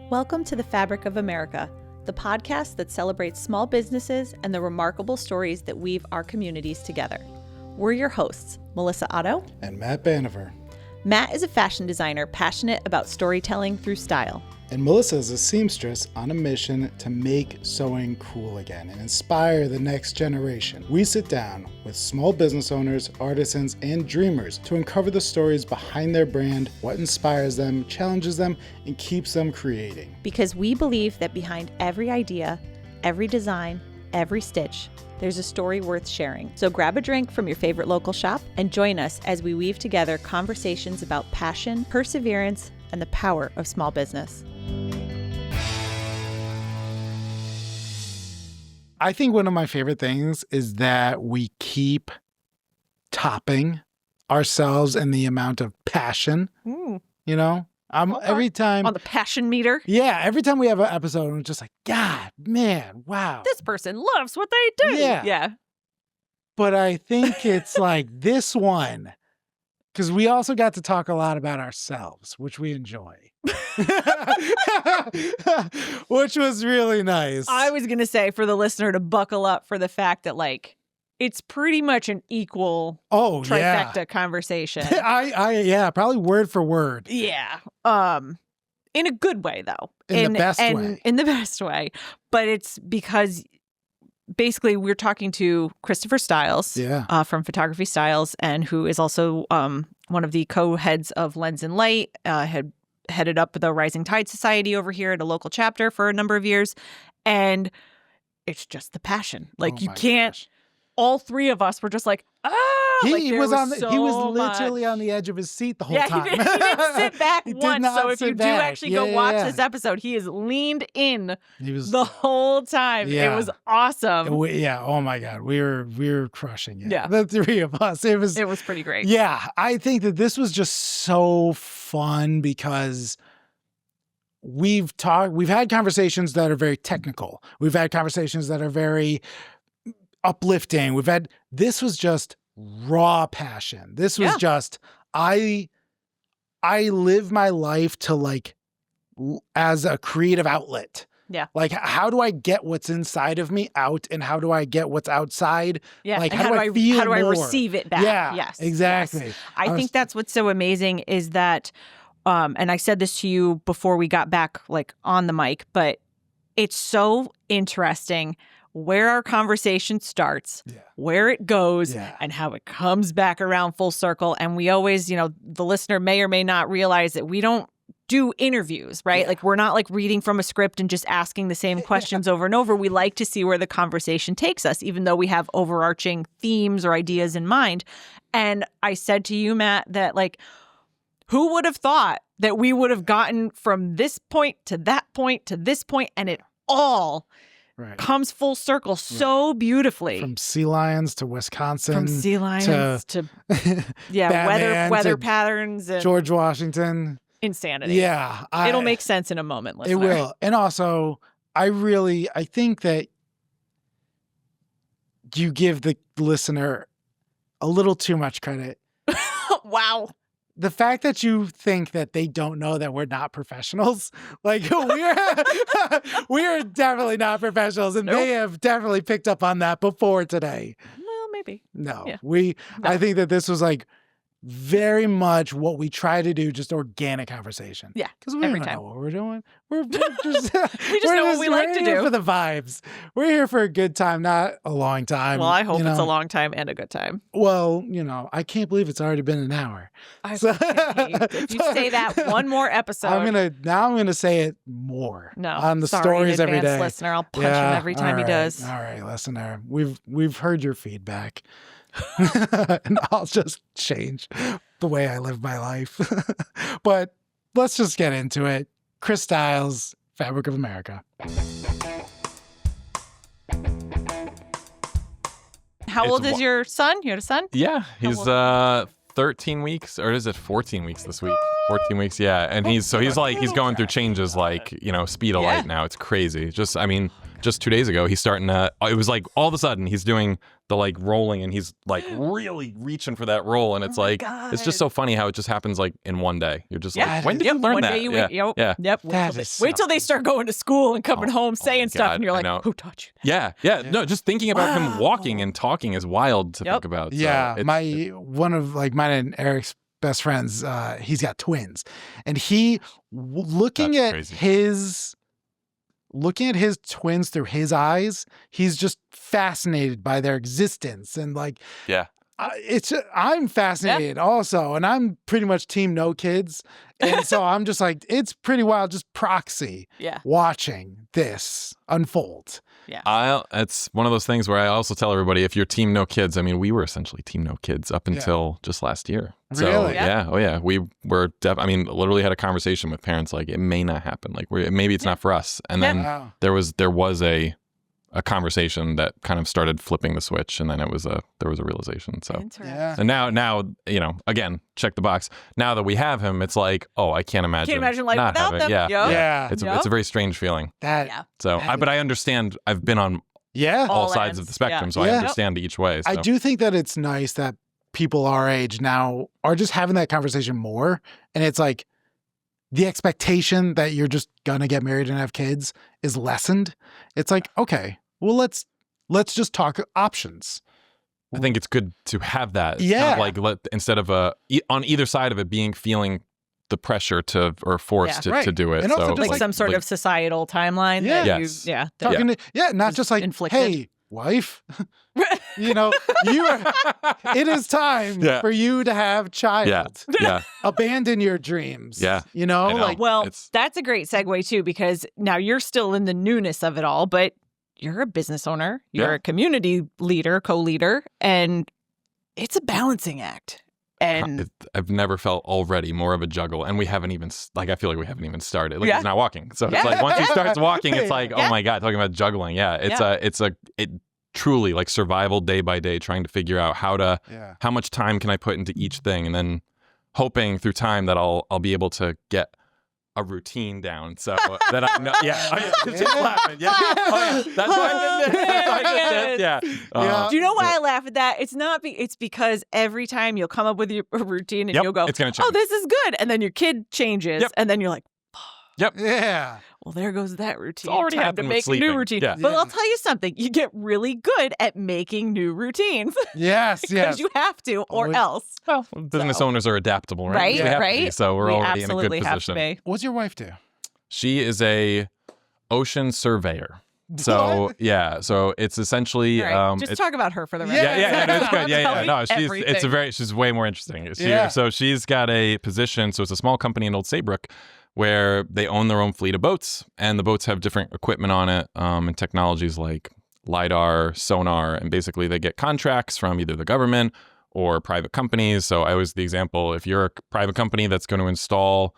Welcome to the Fabric of America, the podcast that celebrates small businesses and the remarkable stories that weave our communities together. We're your hosts, Melissa Otto and Matt Banover. Matt is a fashion designer passionate about storytelling through style. And Melissa is a seamstress on a mission to make sewing cool again and inspire the next generation. We sit down with small business owners, artisans, and dreamers to uncover the stories behind their brand, what inspires them, challenges them, and keeps them creating. Because we believe that behind every idea, every design, every stitch, there's a story worth sharing. So grab a drink from your favorite local shop and join us as we weave together conversations about passion, perseverance, and the power of small business. I think one of my favorite things is that we keep topping ourselves in the amount of passion. You know, every time on the passion meter. Yeah, every time we have an episode, I'm just like, God, man, wow. This person loves what they do. Yeah. But I think it's like this one, because we also got to talk a lot about ourselves, which we enjoy. Which was really nice. I was going to say for the listener to buckle up for the fact that, like, it's pretty much an equal trifecta conversation. Yeah, probably word for word. Yeah. In a good way, though. In the best way. In the best way. But it's because basically we're talking to Christopher Stiles from PhotographyStiles, and who is also one of the co-heads of Lens and Light, had headed up the Rising Tide Society over here at a local chapter for a number of years. And it's just the passion. Like, you can't, gosh. All three of us were just like, he was literally on the edge of his seat the whole time. He didn't sit back once. So if you do actually go watch this episode, he is leaned in the whole time. Yeah. It was awesome. Oh my God. We were crushing it. Yeah. The three of us. It was pretty great. Yeah. I think that this was just so fun because we've had conversations that are very technical. We've had conversations that are very uplifting. This was just raw passion. This was just, I live my life to, like, as a creative outlet. Yeah. Like, how do I get what's inside of me out, and how do I get what's outside? Yeah. Like, and how do I receive it back? Yeah. Yes. Exactly. Yes. I think that's what's so amazing is that, and I said this to you before we got back, like, on the mic, but it's so interesting where our conversation starts, where it goes, and how it comes back around full circle. And we always, the listener may or may not realize that we don't do interviews, right? Like, we're not like reading from a script and just asking the same questions over and over. We like to see where the conversation takes us, even though we have overarching themes or ideas in mind. And I said to you, Matt, that, like, who would have thought that we would have gotten from this point to that point to this point, and it all comes full circle so beautifully. From sea lions to Wisconsin. From sea lions to weather patterns. And George Washington. Insanity. Yeah. It'll make sense in a moment, listener. It will. And also, I think that you give the listener a little too much credit. Wow. The fact that you think that they don't know that we're not professionals, like, we are definitely not professionals, and they have definitely picked up on that before today. Well, maybe. No. I think that this was, like, very much what we try to do, just organic conversation. Yeah. Because we don't know what we're doing. We're just, we just know what we like to do. We're here for the vibes. We're here for a good time, not a long time. Well, I hope it's a long time and a good time. Well, I can't believe it's already been an hour. If you say that one more episode. I'm gonna say it more. No. On the stories every day. Listener, I'll punch him every time he does. All right, listener. We've heard your feedback. And I'll just change the way I live my life. But let's just get into it. Chris Stiles, Fabric of America. How old is your son? You had a son? Yeah, he's 13 weeks, or is it 14 weeks this week? 14 weeks, yeah. And he's going through changes like, speed of light now. It's crazy. just 2 days ago, he's starting to, it was like all of a sudden he's doing the like rolling and he's like really reaching for that roll. And it's like, it's just so funny how it just happens like in one day. You're just like, when did you learn one that? Day you Yep. Wait till they start going to school and coming home saying stuff and you're like, who taught you that? Yeah. No, just thinking about him walking and talking is wild to think about. Yeah. One of like mine and Eric's best friends, he's got twins, and looking at his twins through his eyes, he's just fascinated by their existence. And like, I'm fascinated also. And I'm pretty much team no kids. And so I'm just like, it's pretty wild, just proxy watching this unfold. Yeah. It's one of those things where I also tell everybody, if you're team no kids, I mean, we were essentially team no kids up until just last year. So, really? Yeah. Oh, yeah. We were, literally had a conversation with parents like, it may not happen. Like, maybe it's not for us. And then there was a conversation that kind of started flipping the switch, and then there was a realization. So, and now, you know, again, check the box. Now that we have him, it's like, oh, I can't imagine life not without having. them. Yeah. It's a very strange feeling. But I understand. I've been on all sides of the spectrum, so I understand each way. So. I do think that it's nice that people our age now are just having that conversation more, and it's like the expectation that you're just gonna get married and have kids is lessened. It's like, okay, well, let's just talk options. I think it's good to have that. Yeah. Kind of like instead of on either side of it feeling the pressure or forced to do it. And also so, like some sort of societal timeline. Not just like, inflicted. Hey, wife, you know, it is time for you to have child. Yeah. Abandon your dreams. Yeah. You know, that's a great segue too, because now you're still in the newness of it all, but you're a business owner, you're a community leader, co-leader, and it's a balancing act. And I've never felt already more of a juggle, and we haven't even I feel like we haven't even started. Like he's not walking, so it's like once he starts walking, it's like oh my god, talking about juggling. Yeah, it's truly like survival day by day, trying to figure out how much time can I put into each thing, and then hoping through time that I'll be able to get a routine down so that I know. She's laughing. That's why I did this. Do you know why I laugh at that? It's because every time you'll come up with a routine and you'll go, it's gonna change. Oh, this is good, and then your kid changes, and then you're like, yeah. Well, there goes that routine. It's already time happened to make with a new sleeping. routine. Yeah. But I'll tell you something. You get really good at making new routines. Yes. Because you have to, or else. Well, business owners are adaptable, right? Right, We have right. to be, so we're already in a good Have position. to be. What's your wife do? She is a ocean surveyor. So so it's essentially Just talk about her for the rest. No, it's good. No, she's way more interesting. So she's got a position. So it's a small company in Old Saybrook where they own their own fleet of boats, and the boats have different equipment on it and technologies like LiDAR, sonar, and basically they get contracts from either the government or private companies. So I always the example, if you're a private company that's going to install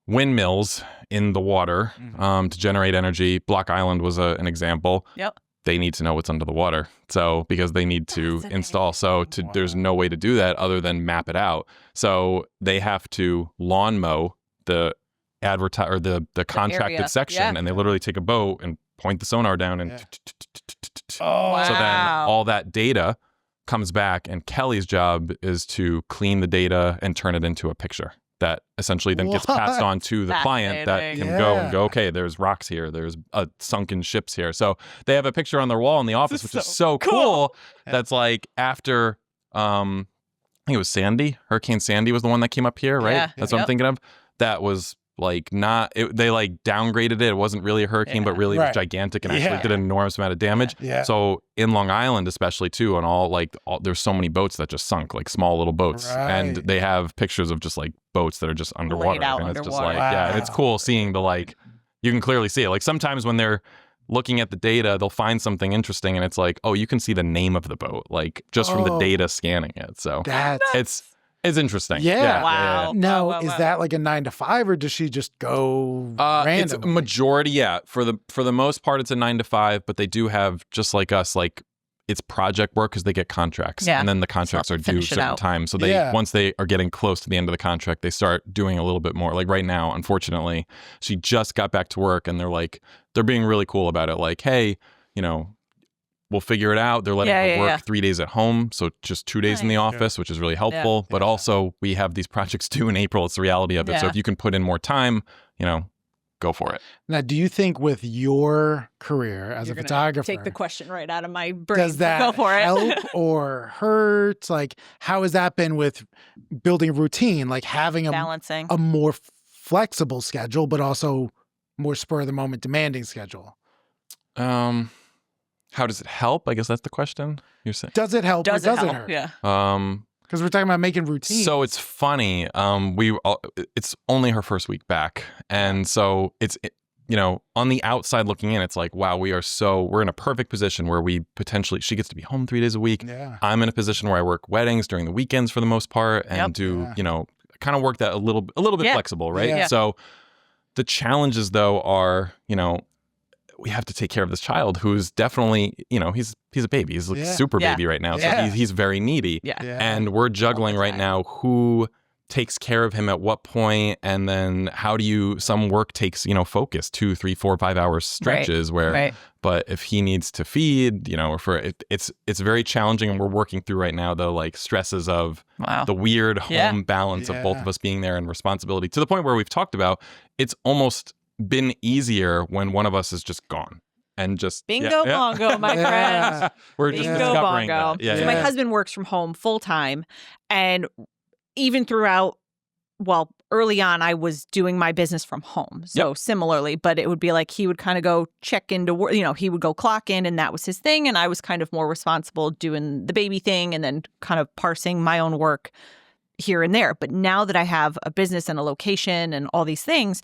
windmills in the water to generate energy, Block Island was an example. Yep. They need to know what's under the water. So because they need to install. So there's no way to do that other than map it out. So they have to lawn mow the the contracted section, and they literally take a boat and point the sonar down and so then all that data comes back, and Kelly's job is to clean the data and turn it into a picture that essentially then gets passed on to the client that can go and go, okay, there's rocks here, there's sunken ships here. So they have a picture on their wall in the office, which is so cool. That's like after I think it was Hurricane Sandy was the one that came up here, right? That's what I'm thinking of. That was like they like downgraded it. It wasn't really a hurricane, but really it was gigantic and actually did an enormous amount of damage. So in Long Island, especially too, on there's so many boats that just sunk, like small little boats. And they have pictures of just like boats that are just underwater. And it's just like, and it's cool seeing you can clearly see it. Like sometimes when they're looking at the data, they'll find something interesting and it's like, oh, you can see the name of the boat, like just from the data scanning it. So it's interesting. Yeah. Wow. Now, is that like a 9 to 5 or does she just go randomly? It's a majority, For the most part, it's a 9 to 5, but they do have, just like us, like it's project work because they get contracts, Yeah. and then the contracts So are due finish it certain out. time. So they once they are getting close to the end of the contract, they start doing a little bit more. Like right now, unfortunately, she just got back to work, and they're being really cool about it. Like, hey, we'll figure it out. They're letting her work 3 days at home, so just 2 days in the office, which is really helpful. But also, we have these projects due in April. It's the reality of it. So if you can put in more time, go for it. Now, do you think with your career as a photographer, take the question right out of my brain. does that go for it. help or hurt? Like, how has that been with building a routine, like having balancing a more flexible schedule, but also more spur of the moment demanding schedule? How does it help? I guess that's the question you're saying. Does it help or does it hurt? Yeah. Because we're talking about making routines. So it's funny. It's only her first week back, and so it's on the outside looking in, it's like, wow, we're in a perfect position where she gets to be home 3 days a week. Yeah. I'm in a position where I work weddings during the weekends for the most part, and kind of work that a little bit flexible, right? Yeah. So the challenges though are, we have to take care of this child who's definitely, he's a baby. He's like super baby right now. So he's very needy. Yeah. And we're juggling right now who takes care of him at what point, and then how do some work takes, focus 2, 3, 4, 5 hours stretches but if he needs to feed, it's very challenging, and we're working through right now the like stresses of the weird home balance of both of us being there and responsibility, to the point where we've talked about it's almost been easier when one of us is just gone and just bingo bongo, my friend. We're bingo just discovering bongo. that. So my husband works from home full time, and even throughout, early on, I was doing my business from home. So similarly, but it would be like he would kind of go check into work. He would go clock in, and that was his thing, and I was kind of more responsible doing the baby thing, and then kind of parsing my own work here and there. But now that I have a business and a location and all these things,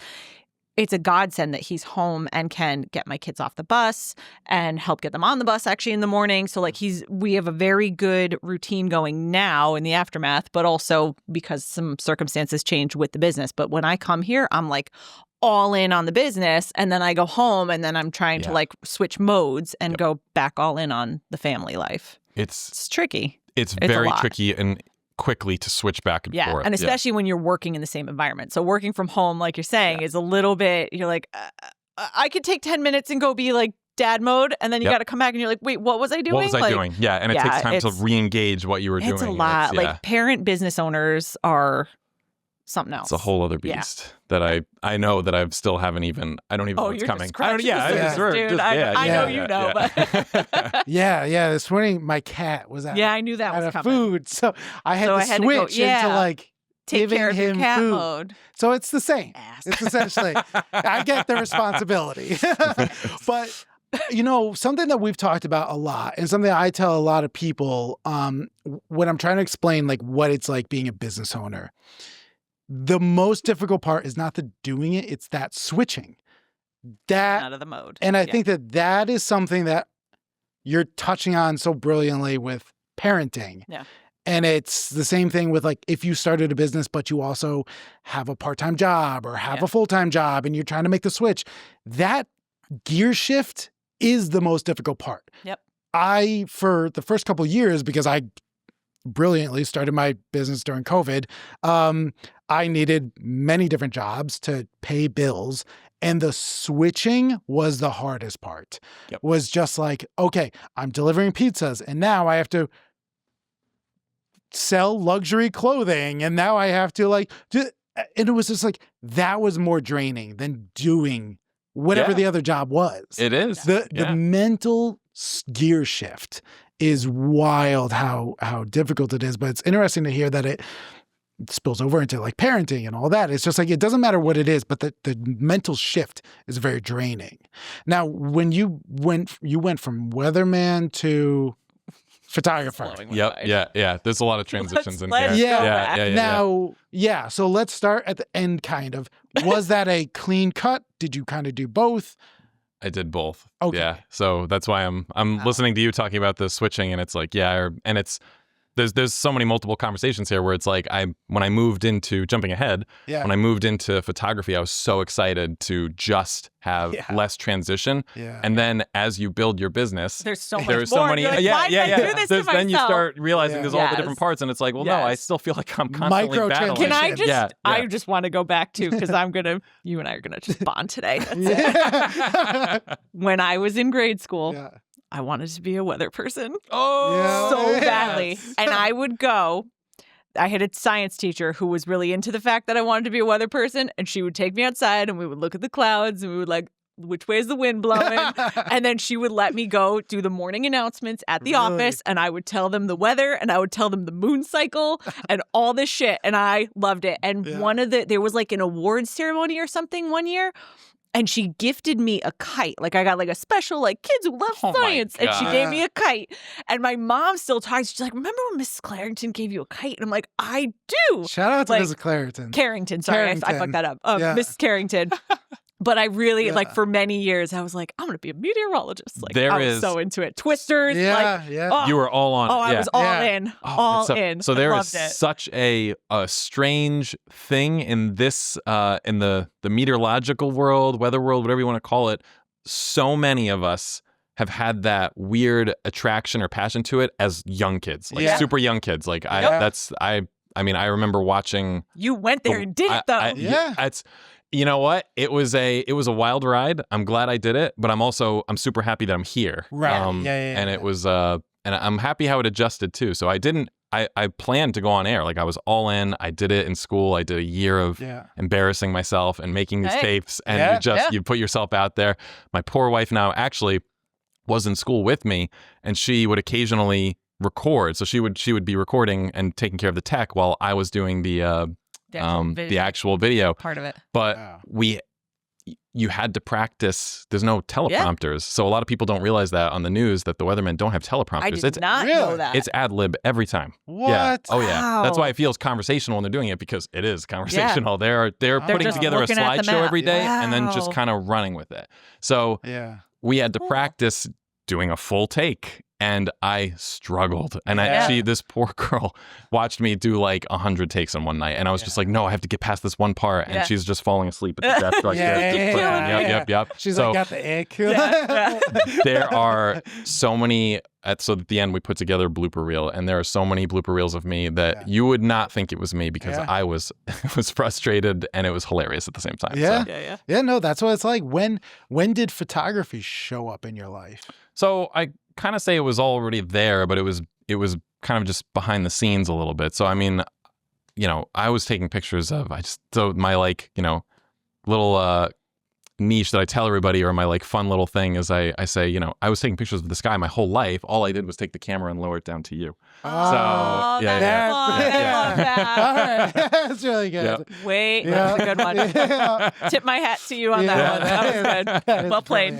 it's a godsend that he's home and can get my kids off the bus and help get them on the bus actually in the morning. So like we have a very good routine going now in the aftermath, but also because some circumstances change with the business. But when I come here, I'm like all in on the business, and then I go home, and then I'm trying to like switch modes and go back all in on the family life. It's tricky. It's very tricky and quickly to switch back and forth. And especially when you're working in the same environment. So working from home, like you're saying, is a little bit, you're like, I could take 10 minutes and go be like dad mode, and then you got to come back and you're like, wait, what was I doing? What was I doing? Yeah, and it takes time to re-engage what you were doing. It's a lot. Like parent business owners are something else. It's a whole other beast that I know that I still haven't even, I don't even know what's coming. I know you know. But this morning my cat was out. Yeah, I knew that was coming. Food, so I had to switch into like take giving care of him your cat food. mode. So it's the same. It's essentially, I get the responsibility. But something that we've talked about a lot, and something I tell a lot of people when I'm trying to explain like what it's like being a business owner. The most difficult part is not the doing it, it's that switching. Out of the mode. And I think that is something that you're touching on so brilliantly with parenting. Yeah. And it's the same thing with like if you started a business, but you also have a part-time job or have a full-time job and you're trying to make the switch. That gear shift is the most difficult part. Yep. For the first couple of years, because I brilliantly started my business during COVID, I needed many different jobs to pay bills. And the switching was the hardest part. Was just like, okay, I'm delivering pizzas and now I have to sell luxury clothing. And now I have to and it was just like, that was more draining than doing whatever the other job was. It is. The mental gear shift is wild how difficult it is. But it's interesting to hear that it spills over into like parenting and all that. It's just like, it doesn't matter what it is, but the mental shift is very draining. Now, when you went from weatherman to photographer. Yeah. There's a lot of transitions in here. Yeah. So let's start at the end kind of. Was that a clean cut? Did you kind of do both? I did both. Okay. Yeah. So that's why I'm listening to you talking about the switching, and it's like, and there's so many multiple conversations here where it's like when I moved into jumping ahead, Yeah. when I moved into photography, I was so excited to just have less transition. Yeah. And then as you build your business, There's so much there's more. so many. You're like, why did I do this to Then you myself? start realizing there's all the Yes. different parts, and it's like, well, no, I Yes. still feel like I'm constantly Micro battling. Can I just? Yeah, I just want to go back to because you and I are gonna just bond today. That's it. Yeah. When I was in grade school, Yeah. I wanted to be a weather person Oh, so yes. badly, and I would go. I had a science teacher who was really into the fact that I wanted to be a weather person, and she would take me outside, and we would look at the clouds, and we would like, which way is the wind blowing? And then she would let me go do the morning announcements at the office, and I would tell them the weather, and I would tell them the moon cycle and all this shit, and I loved it. And there was like an awards ceremony or something one year, and she gifted me a kite. Like I got like a special like kids who love Oh my science, and she God. gave me a kite. And my mom still talks. She's like, "Remember when Mrs. Clarrington gave you a kite?" And I'm like, "I do." Shout out to Like, Mrs. Clariton. Carrington, sorry, I fucked that up. Yeah. Mrs. Carrington. But I really, like, for many years, I was like, I'm going to be a meteorologist. Like, There I was is- so into it. Twisters. Yeah, like, yeah. oh, You were all on. I yeah. was all Yeah. in. Oh, all so, in. So I there is loved it. such a strange thing in this in the meteorological world, weather world, whatever you want to call it. So many of us have had that weird attraction or passion to it as young kids, like super young kids. Like I mean, I remember watching. You went there and did it, though. It's. You know what? It was a wild ride. I'm glad I did it, but I'm super happy that I'm here. Right. And it was and I'm happy how it adjusted too. So I planned to go on air. Like I was all in. I did it in school. I did a year of embarrassing myself and making these tapes, and you put yourself out there. My poor wife now actually was in school with me, and she would occasionally record. So she would be recording and taking care of the tech while I was doing the actual video part of it. But you had to practice. There's no teleprompters. So a lot of people don't realize that on the news that the weathermen don't have teleprompters. I did not know that. It's ad lib every time. What? Yeah. Oh yeah. Wow. That's why it feels conversational when they're doing it, because it is conversational. They're putting just together a looking at the slideshow map. every day and then Wow. just kind of running with it. So we had to practice doing a full take. And I struggled. And this poor girl watched me do like 100 takes in one night. And I was just like, no, I have to get past this one part. And she's just falling asleep at the desk. Like, Yep. She's so like, got the ick. there are so many. So at the end, we put together a blooper reel. And there are so many blooper reels of me that you would not think it was me, because I was frustrated and it was hilarious at the same time. Yeah. So. Yeah, no, that's what it's like. When did photography show up in your life? So I kind of say it was already there, but it was kind of just behind the scenes a little bit. So I mean, I was taking pictures of my like, little niche that I tell everybody, or my like fun little thing is I say, I was taking pictures of the sky my whole life. All I did was take the camera and lower it down to you. Oh, I love that. All right. That's really good. Yep. Wait, that's a good one. Tip my hat to you on that one. That was good. Well played.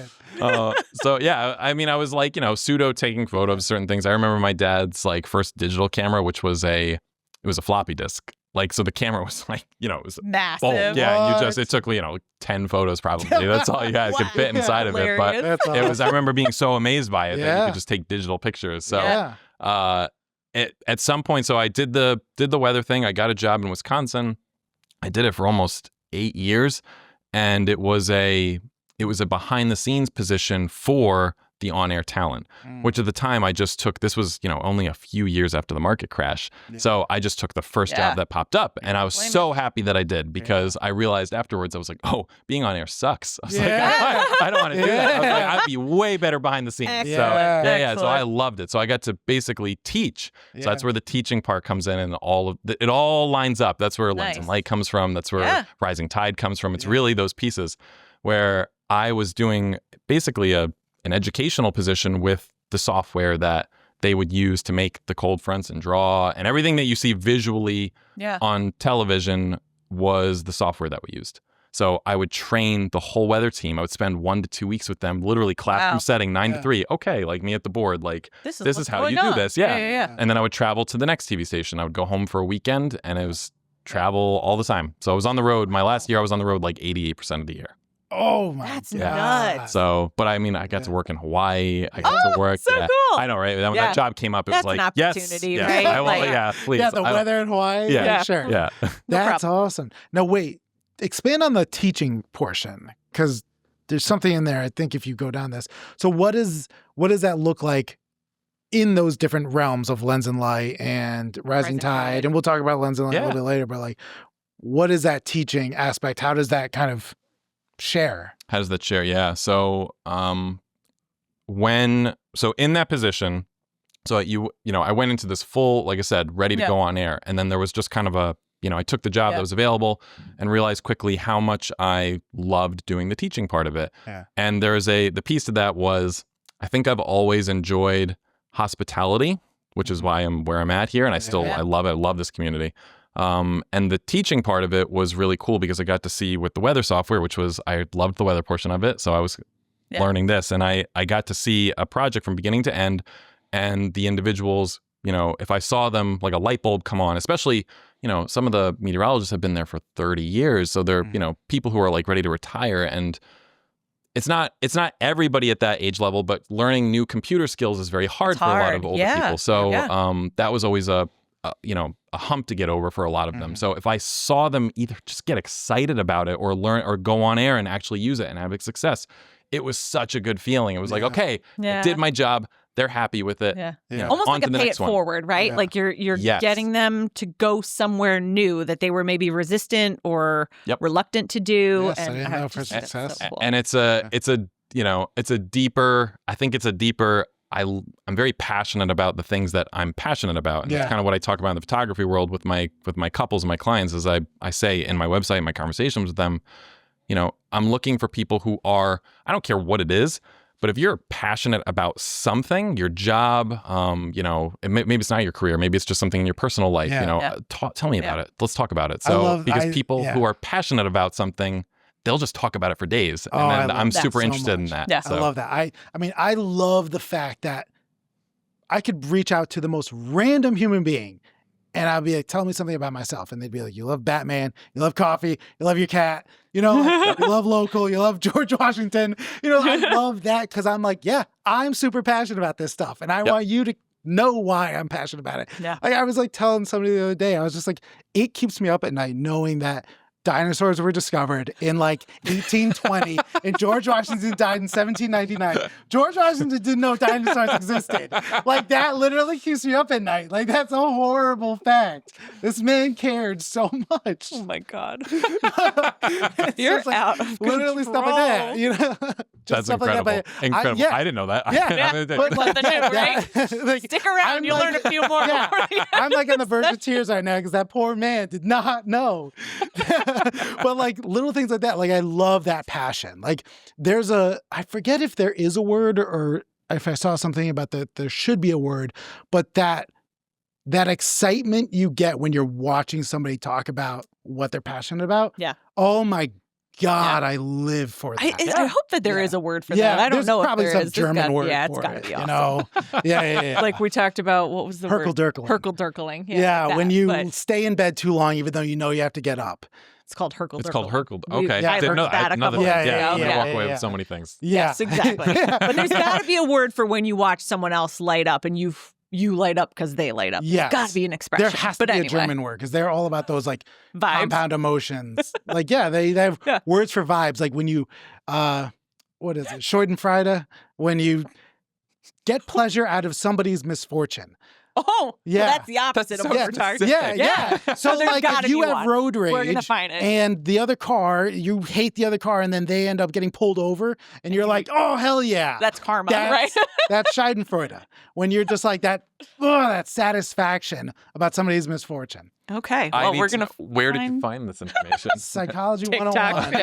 So yeah, I mean, I was like, pseudo taking photos of certain things. I remember my dad's like first digital camera, which was it was a floppy disk. Like, so the camera was like, it was massive. bulk. Yeah, and it took 10 photos probably. That's all you had could fit inside of it. But I remember being so amazed by it that you could just take digital pictures. So at some point, so I did the weather thing. I got a job in Wisconsin. I did it for almost 8 years, and it was a behind the scenes position for the on-air talent, which at the time I just took. This was only a few years after the market crash, so I just took the first job that popped up, and I was so happy that I did, because I realized afterwards I was like, oh, being on air sucks. I was like, I don't want to do that. I was like, I'd be way better behind the scenes. Excellent. So I loved it. So I got to basically teach. So that's where the teaching part comes in, and it all lines up. That's where Lens and Light comes from. That's where Rising Tide comes from. It's really those pieces where I was doing basically an educational position with the software that they would use to make the cold fronts and draw, and everything that you see visually on television was the software that we used. So I would train the whole weather team. I would spend 1 to 2 weeks with them, literally classroom setting, 9 to 3. Okay, like me at the board, like this is how you do this. Yeah. And then I would travel to the next TV station. I would go home for a weekend, and it was travel all the time. So I was on the road. My last year, I was on the road like 88% of the year. Oh my That's God. nuts. So, but I mean, I got to work in Hawaii. I got to work. so cool. I know, right? When Yeah. that job came up, it That's was an like, opportunity, yes, right? I will, Like- yeah, please. Yeah, the weather in Hawaii. Yeah. Like, sure. Yeah. That's awesome. Now, wait, expand on the teaching portion, because there's something in there, I think, if you go down this. So what does that look like in those different realms of Lens and Light and Rising Tide? And we'll talk about Lens and Light a little bit later, but like, what is that teaching aspect? How does that kind of share? How does that share? Yeah. So, in that position, so I went into this full, like I said, ready to go on air. And then there was just kind of I took the job that was available and realized quickly how much I loved doing the teaching part of it. Yeah. And the piece to that was, I think I've always enjoyed hospitality, which is why I'm where I'm at here. And I love it. I love this community. And the teaching part of it was really cool because I got to see with the weather software, I loved the weather portion of it. So I was learning this, and I got to see a project from beginning to end, and the individuals, if I saw them, like a light bulb come on, especially, some of the meteorologists have been there for 30 years. So they're, people who are like ready to retire, and it's not everybody at that age level, but learning new computer skills is very hard for a lot of older people. So, that was always a hump to get over for a lot of them. So if I saw them either just get excited about it or learn or go on air and actually use it and have success, it was such a good feeling. It was like, okay, I did my job. They're happy with it. Yeah. Almost like a pay it forward, right? Like you're getting them to go somewhere new that they were maybe resistant or reluctant to do. Yes, and I didn't know for success. So cool. And it's a deeper, I think it's a deeper, I'm very passionate about the things that I'm passionate about. And that's kind of what I talk about in the photography world with my couples and my clients, as I say in my website, my conversations with them, I'm looking for people who are, I don't care what it is, but if you're passionate about something, your job, maybe it's not your career, maybe it's just something in your personal life, tell me about it. Let's talk about it. So because people who are passionate about something, they'll just talk about it for days. And then I'm super interested in that. Yeah. So. I love that. I mean, I love the fact that I could reach out to the most random human being and I'd be like, tell me something about myself. And they'd be like, you love Batman, you love coffee, you love your cat, you love local, you love George Washington. I love that because I'm like, yeah, I'm super passionate about this stuff. And I want you to know why I'm passionate about it. Yeah. Like I was like telling somebody the other day, I was just like, it keeps me up at night knowing that dinosaurs were discovered in like 1820 and George Washington died in 1799. George Washington didn't know dinosaurs existed. Like that literally keeps me up at night. Like that's a horrible fact. This man cared so much. Oh my God. You're out of literally control. stuff like that, That's stuff incredible. Like that. Incredible. I didn't know that. Yeah. But like, right? Stick around, you'll learn a few more. Yeah, I'm like on the verge of tears right now because that poor man did not know. But like little things like that, like I love that passion. Like I forget if there is a word or if I saw something about that, there should be a word, but that excitement you get when you're watching somebody talk about what they're passionate about. Yeah. Oh my God, I live for that. I hope that there is a word for that. I don't know probably if there some is. German word it's for gotta it, be awesome. Yeah. Like we talked about, what was the word? Herkle-durkling. Herkle-durkling. Yeah, when you stay in bed too long, even though you know you have to get up. It's called Herkle-durkle. It's called Herkle. Okay. I've heard that a couple of times. times. I walk away with so many things. Yeah. Yes, exactly. But there's got to be a word for when you watch someone else light up and you light up because they light up. Yes. There's got to be an expression. There has to be a German word because they're all about those like vibes. Compound emotions. Like, they have words for vibes. Like when you, what is it? Schadenfreude, when you get pleasure out of somebody's misfortune. Oh, yeah. Well, that's the opposite of what we're talking about. Yeah. So like if you have road rage we're gonna find it. And the other car, you hate the other car and then they end up getting pulled over and you're like, oh, hell yeah. That's karma, right? That's Schadenfreude. When you're just like that satisfaction about somebody's misfortune. Okay. Well, we're going to Where did you find this information? Psychology 101.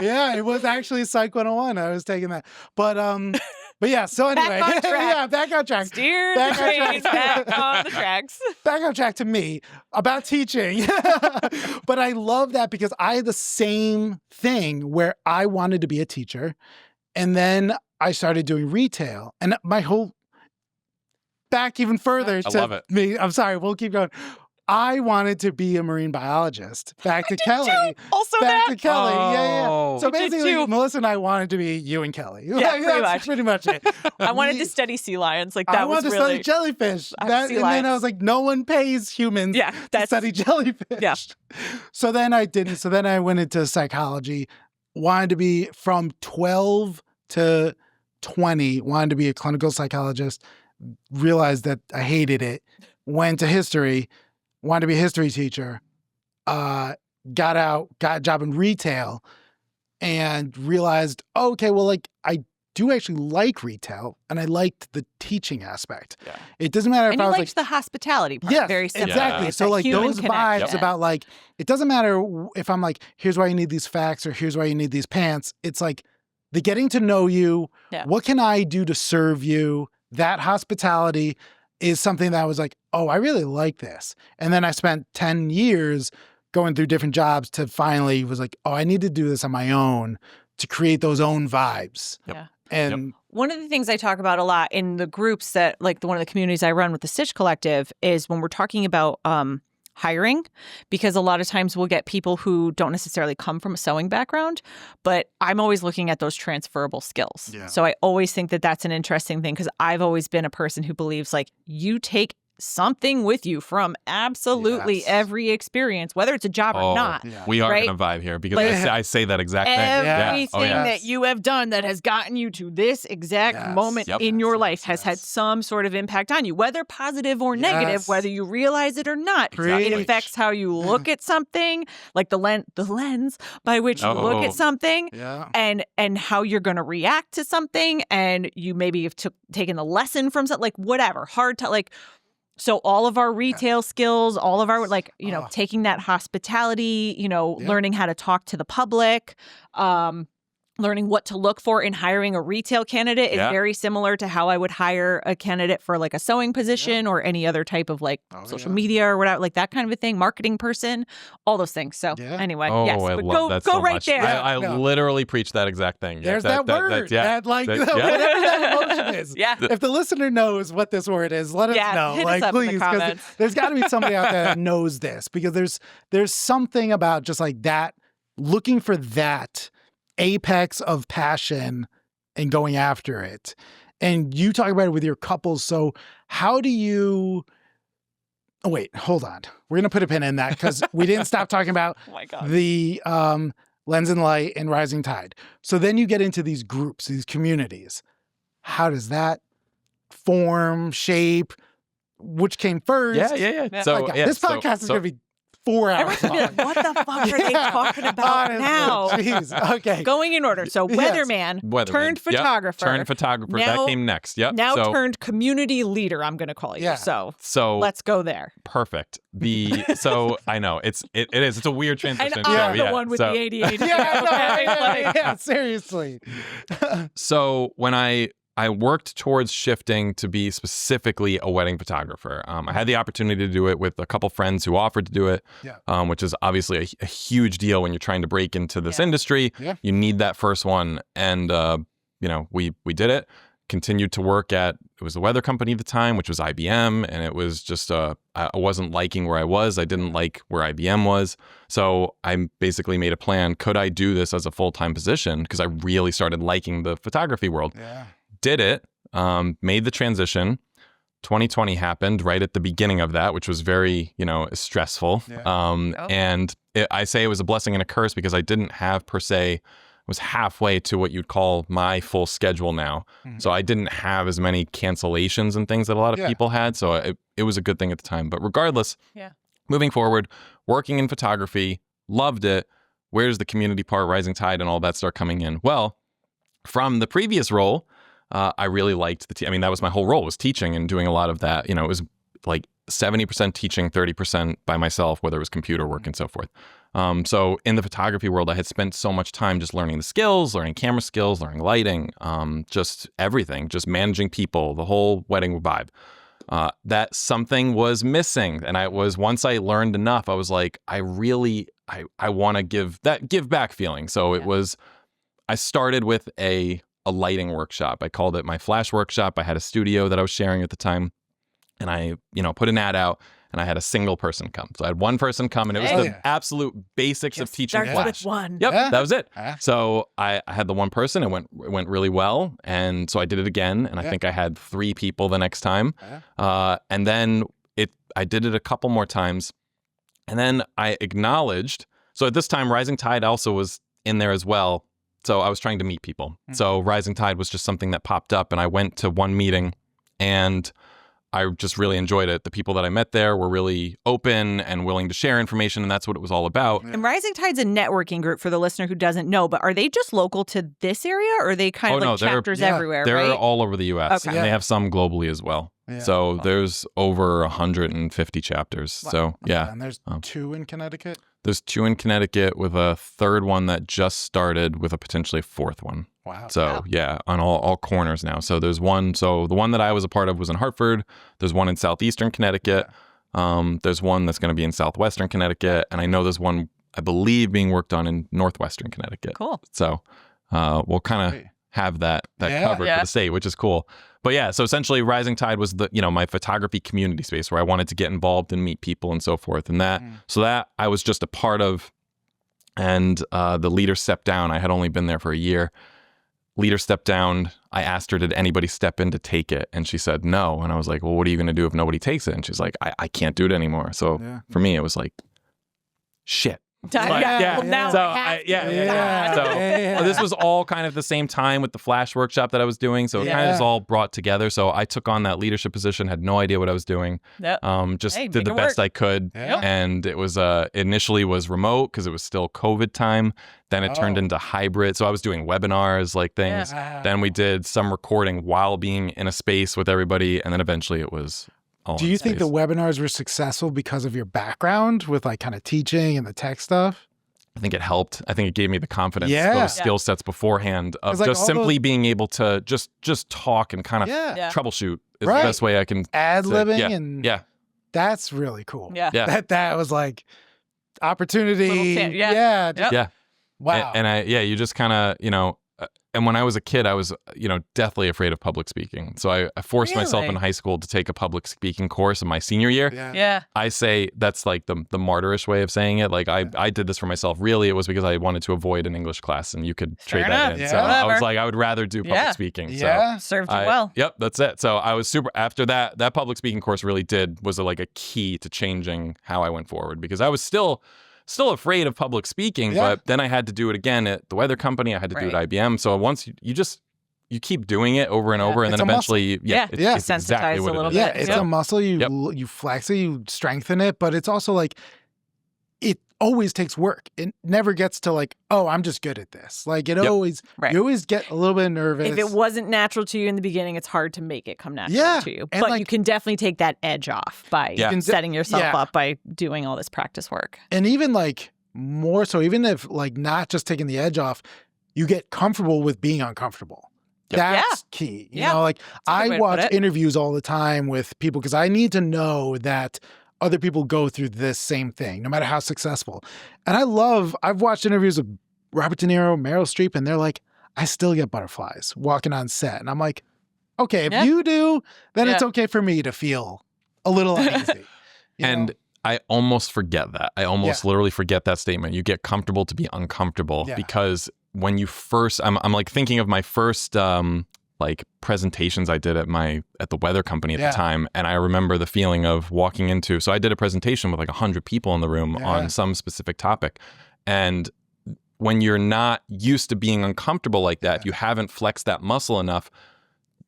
Yeah, it was actually Psych 101. I was taking that. But yeah, so anyway. Back on track. Back on track. Steer the train back on the tracks. Back on track to me about teaching. But I love that because I had the same thing where I wanted to be a teacher. And then I started doing retail. And my whole back even further I love it. me. I'm sorry, we'll keep going. I wanted to be a marine biologist. Back to Kelly. Also Back that. to Kelly. Yeah. Oh. So I did basically, too. Melissa and I wanted to be you and Kelly. Yeah, pretty That's pretty much it. I wanted to study sea lions. Like that I was wanted to really. study jellyfish. Sea And then I lions. was like, no one pays humans Yeah, to that's study jellyfish. Yeah. So then I didn't. So then I went into psychology. Wanted to be from 12 to 20. Wanted to be a clinical psychologist. Realized that I hated it. Went to history. Wanted to be a history teacher. Got out. Got a job in retail. And realized, oh, okay, well, like I do actually like retail, and I liked the teaching aspect. Yeah. It doesn't matter if and I you was liked like, the hospitality part. yes, Very similar. exactly. It's So that like human those connection. vibes about like, it doesn't matter if I'm like, here's why you need these facts or here's why you need these pants. It's like the getting to know you. Yeah. What can I do to serve you? That hospitality is something that I was like, oh, I really like this. And then I spent 10 years going through different jobs to finally was like, oh, I need to do this on my own to create those own vibes. Yep. Yeah. And one of the things I talk about a lot in the groups that, like one of the communities I run with the Stitch Collective, is when we're talking about hiring, because a lot of times we'll get people who don't necessarily come from a sewing background, but I'm always looking at those transferable skills. Yeah. So I always think that that's an interesting thing, because I've always been a person who believes like you take something with you from absolutely Yes. every experience, whether it's a job or not. Yeah. We are Right? going to vibe here because Like, I say that exact thing. Everything Yeah. that you have done that has gotten you to this exact Yes. moment Yep. in your Yes, life yes, has had yes. some sort of impact on you, whether positive or negative, Yes. whether you realize it or not. Preach. It affects how you look at something, like the lens by which you look Oh. at something. yeah. And how you're going to react to something, and you maybe have taken a lesson from something, like whatever, so all of our retail skills, all of our taking that hospitality, Yeah. learning how to talk to the public, learning what to look for in hiring a retail candidate is Yeah. very similar to how I would hire a candidate for like a sewing position or any other type of like social media or whatever, like that kind of a thing, marketing person, all those things. So Yeah. anyway, Oh, yes, I but love that go so right much. there. I No. literally preach that exact thing. Yeah, There's that word. That, like, yeah. whatever that emotion is. Yeah. If the listener knows what this word is, let us Yeah, know. hit us Like, up in the please, 'cause comments. there's got to be somebody out there that knows this, because there's something about just like that, looking for that apex of passion and going after it. And you talk about it with your couples. So how do you? Oh, wait, hold on. We're gonna put a pin in that because we didn't stop talking about Oh my God. the Lens and Light and Rising Tide. So then you get into these groups, these communities. How does that form, shape? Which came first? Yeah. Yeah. So My God, yeah, this podcast is going to be 4 hours Everyone's gonna long. be like, what the fuck are they talking about honestly, now? Jeez. Okay. Going in order. So Yes. weatherman, Weatherman. turned Yep. photographer. Turned photographer. Now- That came next. Yep. Now so, turned community leader, I'm going to call you. Yeah. So let's go there. perfect. So I know it is. It's a weird And transition. I'm so, the one with so, the ADHD. Yeah, no, okay? yeah, Like, yeah, seriously. So when I worked towards shifting to be specifically a wedding photographer. I had the opportunity to do it with a couple friends who offered to do it, which is obviously a huge deal when you're trying to break into this industry. Yeah. You need that first one. And, we did it, continued to work at, it was a weather company at the time, which was IBM. And it was just, I wasn't liking where I was. I didn't like where IBM was. So I basically made a plan. Could I do this as a full-time position? Because I really started liking the photography world. Yeah. Did it, made the transition. 2020 happened right at the beginning of that, which was very, stressful. Yeah. And I say it was a blessing and a curse because I didn't have per se, was halfway to what you'd call my full schedule now. Mhm. So I didn't have as many cancellations and things that a lot of people had. So it was a good thing at the time. But regardless, moving forward, working in photography, loved it. Where's the community part, Rising Tide and all that start coming in? Well, from the previous role, I really liked that was my whole role, was teaching and doing a lot of that. It was like 70% teaching, 30% by myself, whether it was computer work and so forth. So in the photography world, I had spent so much time just learning the skills, learning camera skills, learning lighting, just everything, just managing people, the whole wedding vibe. That something was missing. And once I learned enough, I was like, I want to give back feeling. So it was, I started with a lighting workshop. I called it my flash workshop. I had a studio that I was sharing at the time, and I, put an ad out, and I had a single person come. So I had one person come, and it was Hey. the absolute basics of teaching Starts Flash. with one. Yep, Yeah. that was it. Yeah. So I had the one person. It went really well, and so I did it again, and I Yeah. think I had 3 people the next time. Yeah. And then I did it a couple more times, and then I acknowledged. So at this time, Rising Tide also was in there as well. So I was trying to meet people. Mm-hmm. So Rising Tide was just something that popped up, and I went to one meeting, and I just really enjoyed it. The people that I met there were really open and willing to share information, and that's what it was all about. And Rising Tide's a networking group for the listener who doesn't know, but are they just local to this area, or are they kind of like chapters everywhere, They're right? all over the U.S., Okay. and they have some globally as well. Yeah. So there's over 150 chapters. Wow. So yeah, And there's 2 in Connecticut. there's 2 in Connecticut with a 3rd one that just started with a potentially 4th one. Wow. So yeah, on all corners now. So there's one. So the one that I was a part of was in Hartford. There's one in southeastern Connecticut. There's one that's going to be in southwestern Connecticut, and I know there's one, I believe, being worked on in northwestern Connecticut. Cool. So we'll kind of have that covered for the state, which is cool. But yeah, so essentially Rising Tide was my photography community space where I wanted to get involved and meet people and so forth. And that I was just a part of, and the leader stepped down. I had only been there for a year. Leader stepped down. I asked her, did anybody step in to take it? And she said no. And I was like, well, what are you going to do if nobody takes it? And she's like, I can't do it anymore. So for me, it was like, shit. Well, now So I have to. So this was all kind of the same time with the Flash workshop that I was doing. So it kind of was all brought together. So I took on that leadership position, had no idea what I was doing. Yep. Just Hey, did the make it best work. I could. Yeah. And it was initially was remote because it was still COVID time. Then it turned into hybrid. So I was doing webinars, like things. Wow. Then we did some recording while being in a space with everybody. And then eventually it was all Do in you think the space. webinars were successful because of your background with like kind of teaching and the tech stuff? I think it helped. I think it gave me the confidence, Yeah. those skill sets beforehand of 'Cause, like, just all simply those- being able to just talk and kind of Yeah. troubleshoot is Right. the best way I can. Ad-libbing Yeah. and Yeah. that's really cool. Yeah. Yeah. That was like opportunity. Little yeah. Yeah. just- Yeah. Wow. And you just kind of, and when I was a kid, I was, deathly afraid of public speaking. So I forced myself in Really? high school to take a public speaking course in my senior year. yeah. Yeah. I say that's like the martyrish way of saying it. Like I did this for myself. Really, it was because I wanted to avoid an English class, and you could trade Fair that enough. in. So Yeah. I was Whatever. like, I would rather do public Yeah. speaking. Yeah. Served you I- well. Yep, that's it. So I was super. After that public speaking course really was like a key to changing how I went forward, because I was still afraid of public speaking, Yeah. but then I had to do it again at the weather company. I had to do it at IBM. So once you keep doing it over and over, and It's then a eventually, muscle. Yeah. it's exactly Sensitized what a little it is. Yeah, bit. it's Yep. a muscle. You Yep. you flex it, you strengthen it, but it's also like it always takes work. It never gets to like, oh, I'm just good at this. Like it always, Right. you always get a little bit nervous. If it wasn't natural to you in the beginning, it's hard to make it come natural Yeah, to you. and, But like- you can definitely take that edge off by Yeah. can setting yourself yeah. up by doing all this practice work. And even like more so, even if like not just taking the edge off, you get comfortable with being uncomfortable. Yep. That's key. You Yeah. know, like a good way I to put watch it. interviews all the time with people because I need to know that other people go through this same thing, no matter how successful. And I've watched interviews with Robert De Niro, Meryl Streep, and they're like, I still get butterflies walking on set. And I'm like, okay, if Yeah. you do, then it's Yeah. okay for me to feel a little uneasy. You And know? I almost forget that. I almost literally forget that statement. You get comfortable to be uncomfortable, Yeah. because when you first, I'm like thinking of my first like presentations I did at the weather company at Yeah. the time, and I remember the feeling of walking into. So I did a presentation with like 100 people in the room Yeah. on some specific topic, and when you're not used to being uncomfortable like that, if you haven't flexed that muscle enough,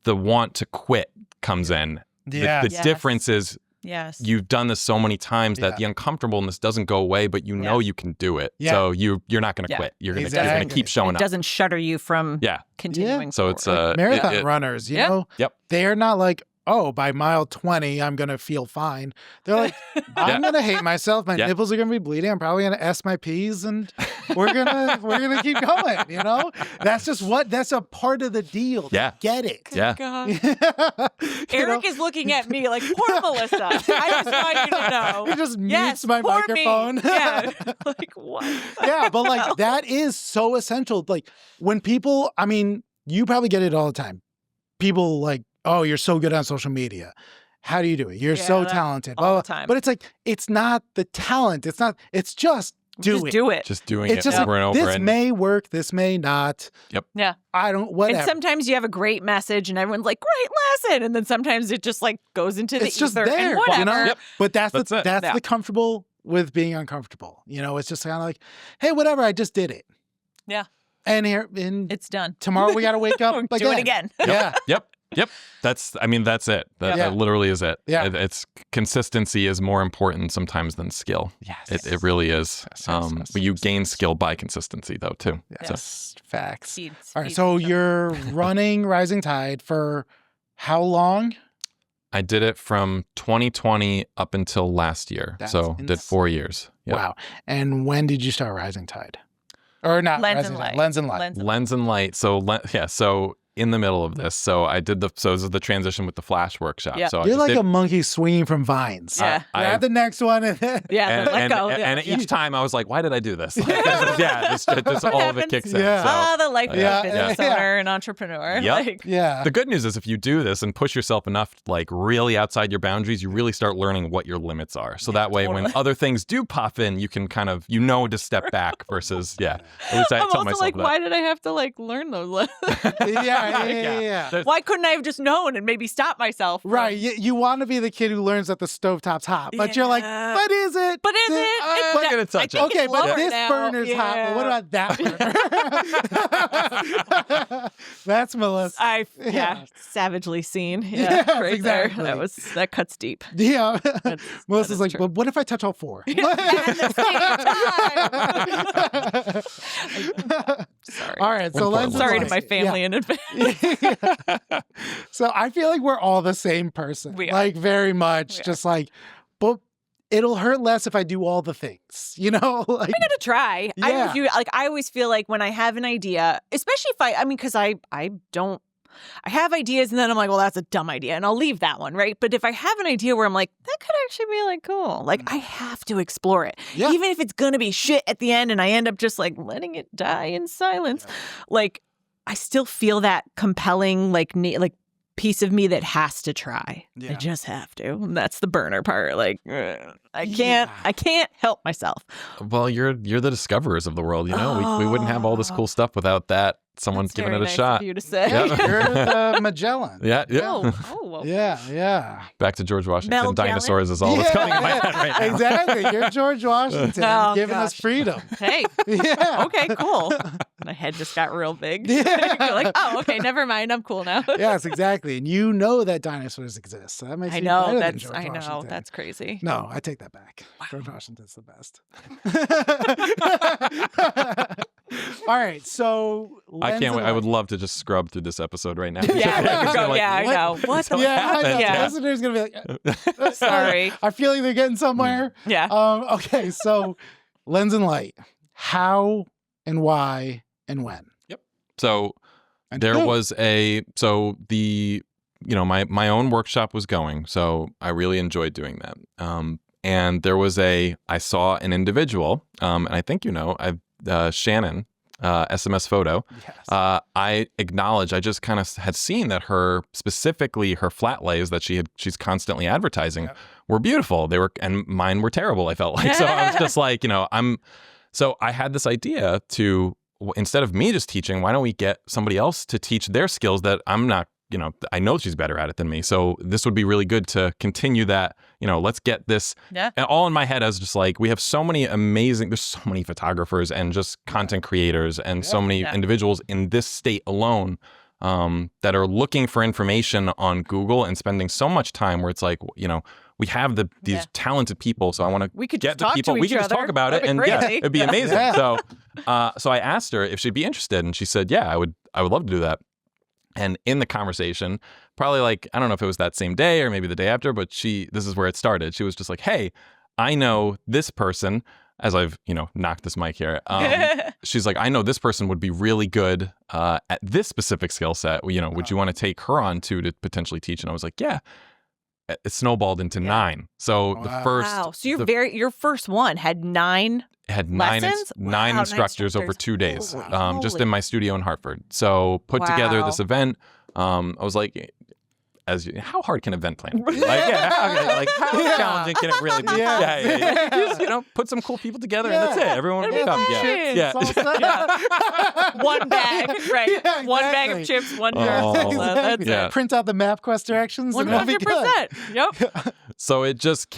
the want to quit comes in. Yeah. The Yes. difference is Yes. you've done this so many times that Yeah. the uncomfortableness doesn't go away, but you know you can do it. Yeah. So you're not going to Yeah. quit. You're going Exactly. to keep showing it up. doesn't shudder you from Yeah. continuing. So it's forward. Marathon runners, you Yeah. know, Yep. they're not like, oh, by mile 20, I'm going to feel fine. They're like, I'm going to hate myself. My Yeah. nipples are going to be bleeding. I'm probably going to S my P's and we're going to keep going, you know? That's a part of the deal. Yeah. Get it. Yeah. God. You Eric know? is looking at me like, poor Melissa. I just want you to know. He just mutes Yes, my poor microphone. Me. Yeah. Like, what? Yeah, but like that is so essential. Like when people, I mean, you probably get it all the time. People like, oh, you're so good on social media. how do you do it? You're Yeah, so that- talented. all Blah, the time. But it's like, it's not the talent. It's just Just do it. Just doing It's it just over and over. this and may work, this may not. Yeah. I don't, whatever. And sometimes you have a great message and everyone's like, great lesson. And then sometimes it just like goes into the it's just ether there, and whatever. you know? Yep. But that's That's it. the Yeah. comfortable with being uncomfortable. You know, it's just kind of like, hey, whatever, I just did it. Yeah. And It's done. tomorrow we got to wake up again. Do it again. Yeah. Yep. That's it. That literally is it. Yeah. It's consistency is more important sometimes than skill. Yes. It really is. Yes. But you gain skill by consistency though too. Yes. Facts. Speed, All right. speed, So speed. you're running Rising Tide for how long? I did it from 2020 up until last year. That's so did 4 years. Yep. Wow. And when did you start Rising Tide? Or not Lens Rising and Tide, Light. Lens and Light. Lens and light. So so in the middle of this, so this is the transition with the Flash workshop. Yeah. So I You're just like did, a monkey swinging from vines. Yeah. Grab the next one and then Yeah. Let and, go. and Yeah. each time I was like, why did I do this? Just all of it happens? kicks in. Yeah. So. the life of Yeah. a business Yeah. owner and entrepreneur. Yep. Like, yeah. The good news is if you do this and push yourself enough, like really outside your boundaries, you really start learning what your limits are. So that way, when totally. other things do pop in, you can kind of, to step back versus, At least I I'm tell also myself like, that. why did I have to like learn those lessons? Yeah. Why couldn't I have just known and maybe stop myself? from- Right. You want to be the kid who learns that the stovetop's hot, but you're like, Yeah. but is it? But is it? It's I'm gonna touch it. Okay, it's but lower this now. burner's hot. But what about that burner? That's Melissa. Yeah, savagely seen. Yeah, Yes, right exactly. there. That cuts deep. Yeah. That Melissa's is like, true. but what if I touch all four? At the same time. Sorry. All right. So When Lens and Sorry to Light. my family in advance. Yeah. So I feel like we're all the same person. We are. Like very much We are. just like, but it'll hurt less if I do all the things, you know? Like, I gotta try. Yeah. I always feel like when I have an idea, especially if because I have ideas and then I'm like, well, that's a dumb idea and I'll leave that one, right? But if I have an idea where I'm like, that could actually be like cool, like I have to explore it. Yeah. Even if it's gonna be shit at the end and I end up just like letting it die in silence, like I still feel that compelling, like piece of me that has to try. Yeah. I just have to. And that's the burner part. Like I Yeah. can't help myself. Well, you're the discoverers of the world, we wouldn't have all this cool stuff without that. Someone's That's giving very it a nice shot. of you to say. Yeah. you're the Magellan. Yeah. Oh, Yeah. Back to George Washington. Mel Gallon? Dinosaurs is all that's coming in my head right now. Exactly. You're George Washington Oh, giving us gosh. freedom. Hey, Yeah. okay, cool. My head just got real big. Yeah. You're like, oh, okay, never mind. I'm cool now. Yes, exactly. And you know that dinosaurs exist. So that makes I you know better than that's. George I know Washington. that's crazy. No, I take that back. George Washington's the best. All right, so I Lens can't and wait. I would Light. love to just scrub through this episode right now. Yeah, there we go. Like, Yeah, I what? know. What the Yeah, I know. Yeah. The listener's gonna be like, Sorry. I feel like they're getting somewhere. Yeah. Okay, so Lens and Light. How and why and when? So And there who? was my own workshop was going, so I really enjoyed doing that. And there was I saw an individual, and I think Shannon, SMS Photo. Yes. I acknowledge, I just kind of had seen that specifically her flat lays that she's constantly advertising Yeah. were beautiful. And mine were terrible, I felt like. So I was just like, so I had this idea to, instead of me just teaching, why don't we get somebody else to teach their skills that I'm not, I know she's better at it than me. So this would be really good to continue that, let's get this. Yeah. And all in my head, I was just like, we have so many there's so many photographers and just content creators and so many individuals in this state alone that are looking for information on Google and spending so much time where it's like, we have these talented people. So I want We could get just the talk people. to We each could just talk other. about it, That'd and be yeah, crazy. it'd be Yeah. amazing. Yeah. So I asked her if she'd be interested, and she said, "Yeah, I would love to do that." And in the conversation, probably like, I don't know if it was that same day or maybe the day after, but this is where it started. She was just like, "Hey, I know this person." As I've knocked this mic here, she's like, "I know this person would be really good at this specific skill set. Would you want to take her on to potentially teach?" And I was like, "Yeah." It snowballed into 9. So the Wow. first, Wow. So your first one had 9. had Lessons? nine Wow, instructors over instructors. 2 days, Holy just moly. in my studio in Hartford. So put together this Wow. event. I was like, how hard can event planning be? How challenging can it really be? Just, put some cool people together and that's it. Everyone will come. One bag, right? Yeah, exactly. One bag of chips, one jar of salsa. That's it. Print out the MapQuest directions. 100%. Yep. So it just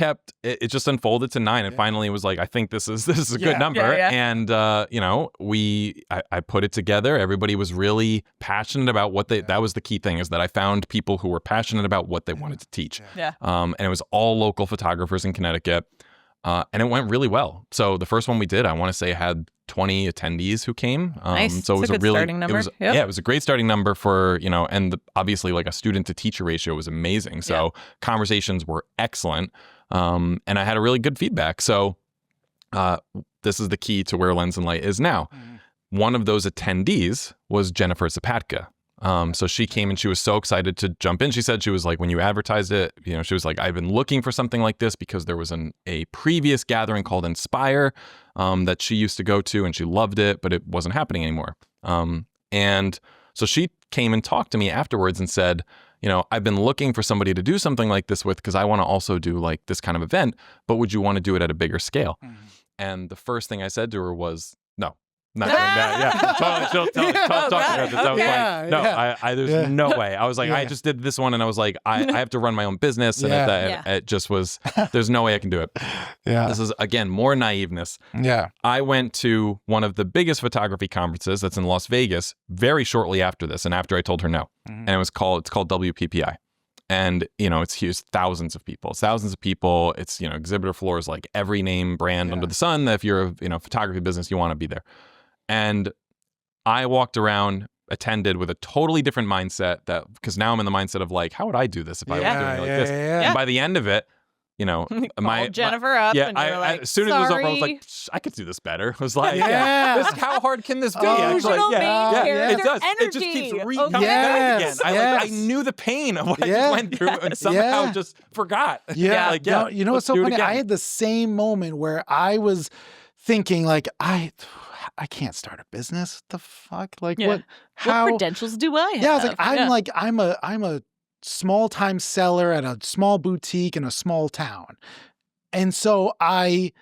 it just unfolded to 9, and finally it was like, I think this is a good number. And I put it together. Everybody was really passionate about what that was the key thing, is that I found people who were passionate about what they wanted to teach. And it was all local photographers in Connecticut. And it went really well. So the first one we did, I want to say, had 20 attendees who came. Nice. So it was a good starting number. It was a great starting number for, and obviously like a student to teacher ratio was amazing. So conversations were excellent. And I had a really good feedback. So this is the key to where Lens and Light is now. One of those attendees was Jennifer Zapatka. So she came and she was so excited to jump in. She said she was like, when you advertised it, she was like, I've been looking for something like this because there was a previous gathering called Inspire that she used to go to, and she loved it, but it wasn't happening anymore. And so she came and talked to me afterwards and said, I've been looking for somebody to do something like this with, because I want to also do like this kind of event, but would you want to do it at a bigger scale? And the first thing I said to her was, no. Not doing that. Totally. She'll talk about this. I was like, no, there's no way. I was like, I just did this one, and I was like, I have to run my own business, and it just was. There's no way I can do it. This is again more naiveness. I went to one of the biggest photography conferences that's in Las Vegas very shortly after this, and after I told her no, and it's called WPPI. And, it's huge, thousands of people. It's, exhibitor floors, like every name brand under the sun, that if you're a photography business, you want to be there. And I walked around, attended with a totally different mindset, because now I'm in the mindset of like, how would I do this if I was doing it like this? And by the end of it, Jennifer up, and you're like, as soon as it was over, I was like, I could do this better. I was like, how hard can this be? Actually, it does. It just keeps coming back again. I knew the pain of what I just went through, and somehow just forgot. No, what's so funny? I had the same moment where I was thinking like, I can't start a business. What the fuck? Like what? How? What credentials do I have? Yeah, I was like, I'm a small-time seller at a small boutique in a small town. And so I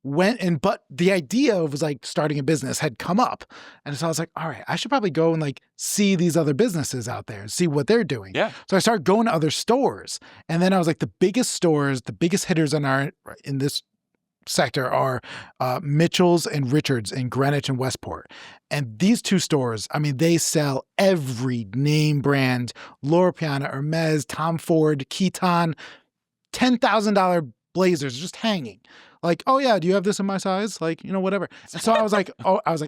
went but the idea of was like starting a business had come up. And so I was like, all right, I should probably go and like see these other businesses out there and see what they're doing. So I started going to other stores. And then I was like, the biggest stores, the biggest hitters in this sector are Mitchell's and Richards in Greenwich and Westport. And these two stores, I mean, they sell every name brand, Loro Piana, Hermes, Tom Ford, Keaton, $10,000 blazers just hanging. Like, oh yeah, do you have this in my size? Like, whatever. And so I was like,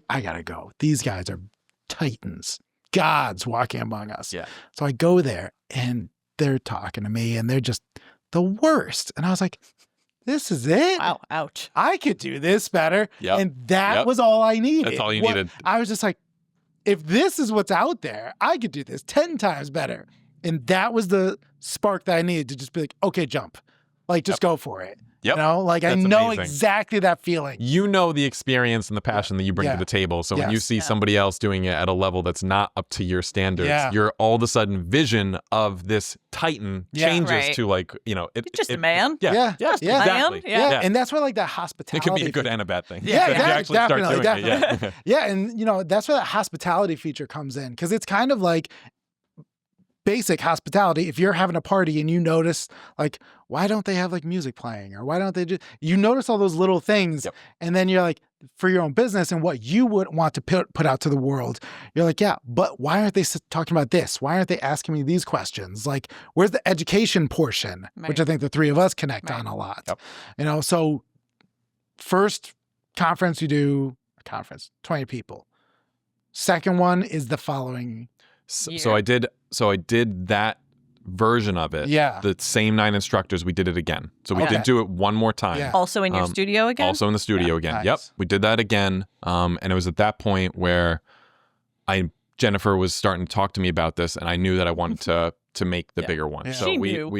I gotta go. These guys are titans, gods walking among us. So I go there and they're talking to me and they're just the worst. And I was like, this is it. Wow. Ouch. I could do this better. And that was all I needed. That's all you needed. I was just like, if this is what's out there, I could do this 10 times better. And that was the spark that I needed to just be like, okay, jump. Like, just go for it. That's I know amazing. exactly that feeling. The experience and the passion that you bring to the table. So when you see somebody else doing it at a level that's not up to your standards, you're all of a sudden vision of this titan changes to like, You're just a man. Exactly. And that's why like that hospitality. It can be a good and a bad thing. Yeah, you actually definitely, start doing definitely. it. And that's where that hospitality feature comes in, because it's kind of like basic hospitality. If you're having a party and you notice like, why don't they have like music playing, or why don't they you notice all those little things, and then you're like, for your own business and what you would want to put out to the world, you're like, but why aren't they talking about this? Why aren't they asking me these questions? Like, where's the education portion, which I think the three of us connect on a lot. So first conference, you do a conference, 20 people. Second one is the following. So I did that version of it. The same 9 instructors, we did it again. So we did do it one more time. Also in your studio again? Also in the studio again. Nice. We did that again. And it was at that point where Jennifer was starting to talk to me about this, and I knew that I wanted to make the bigger one. So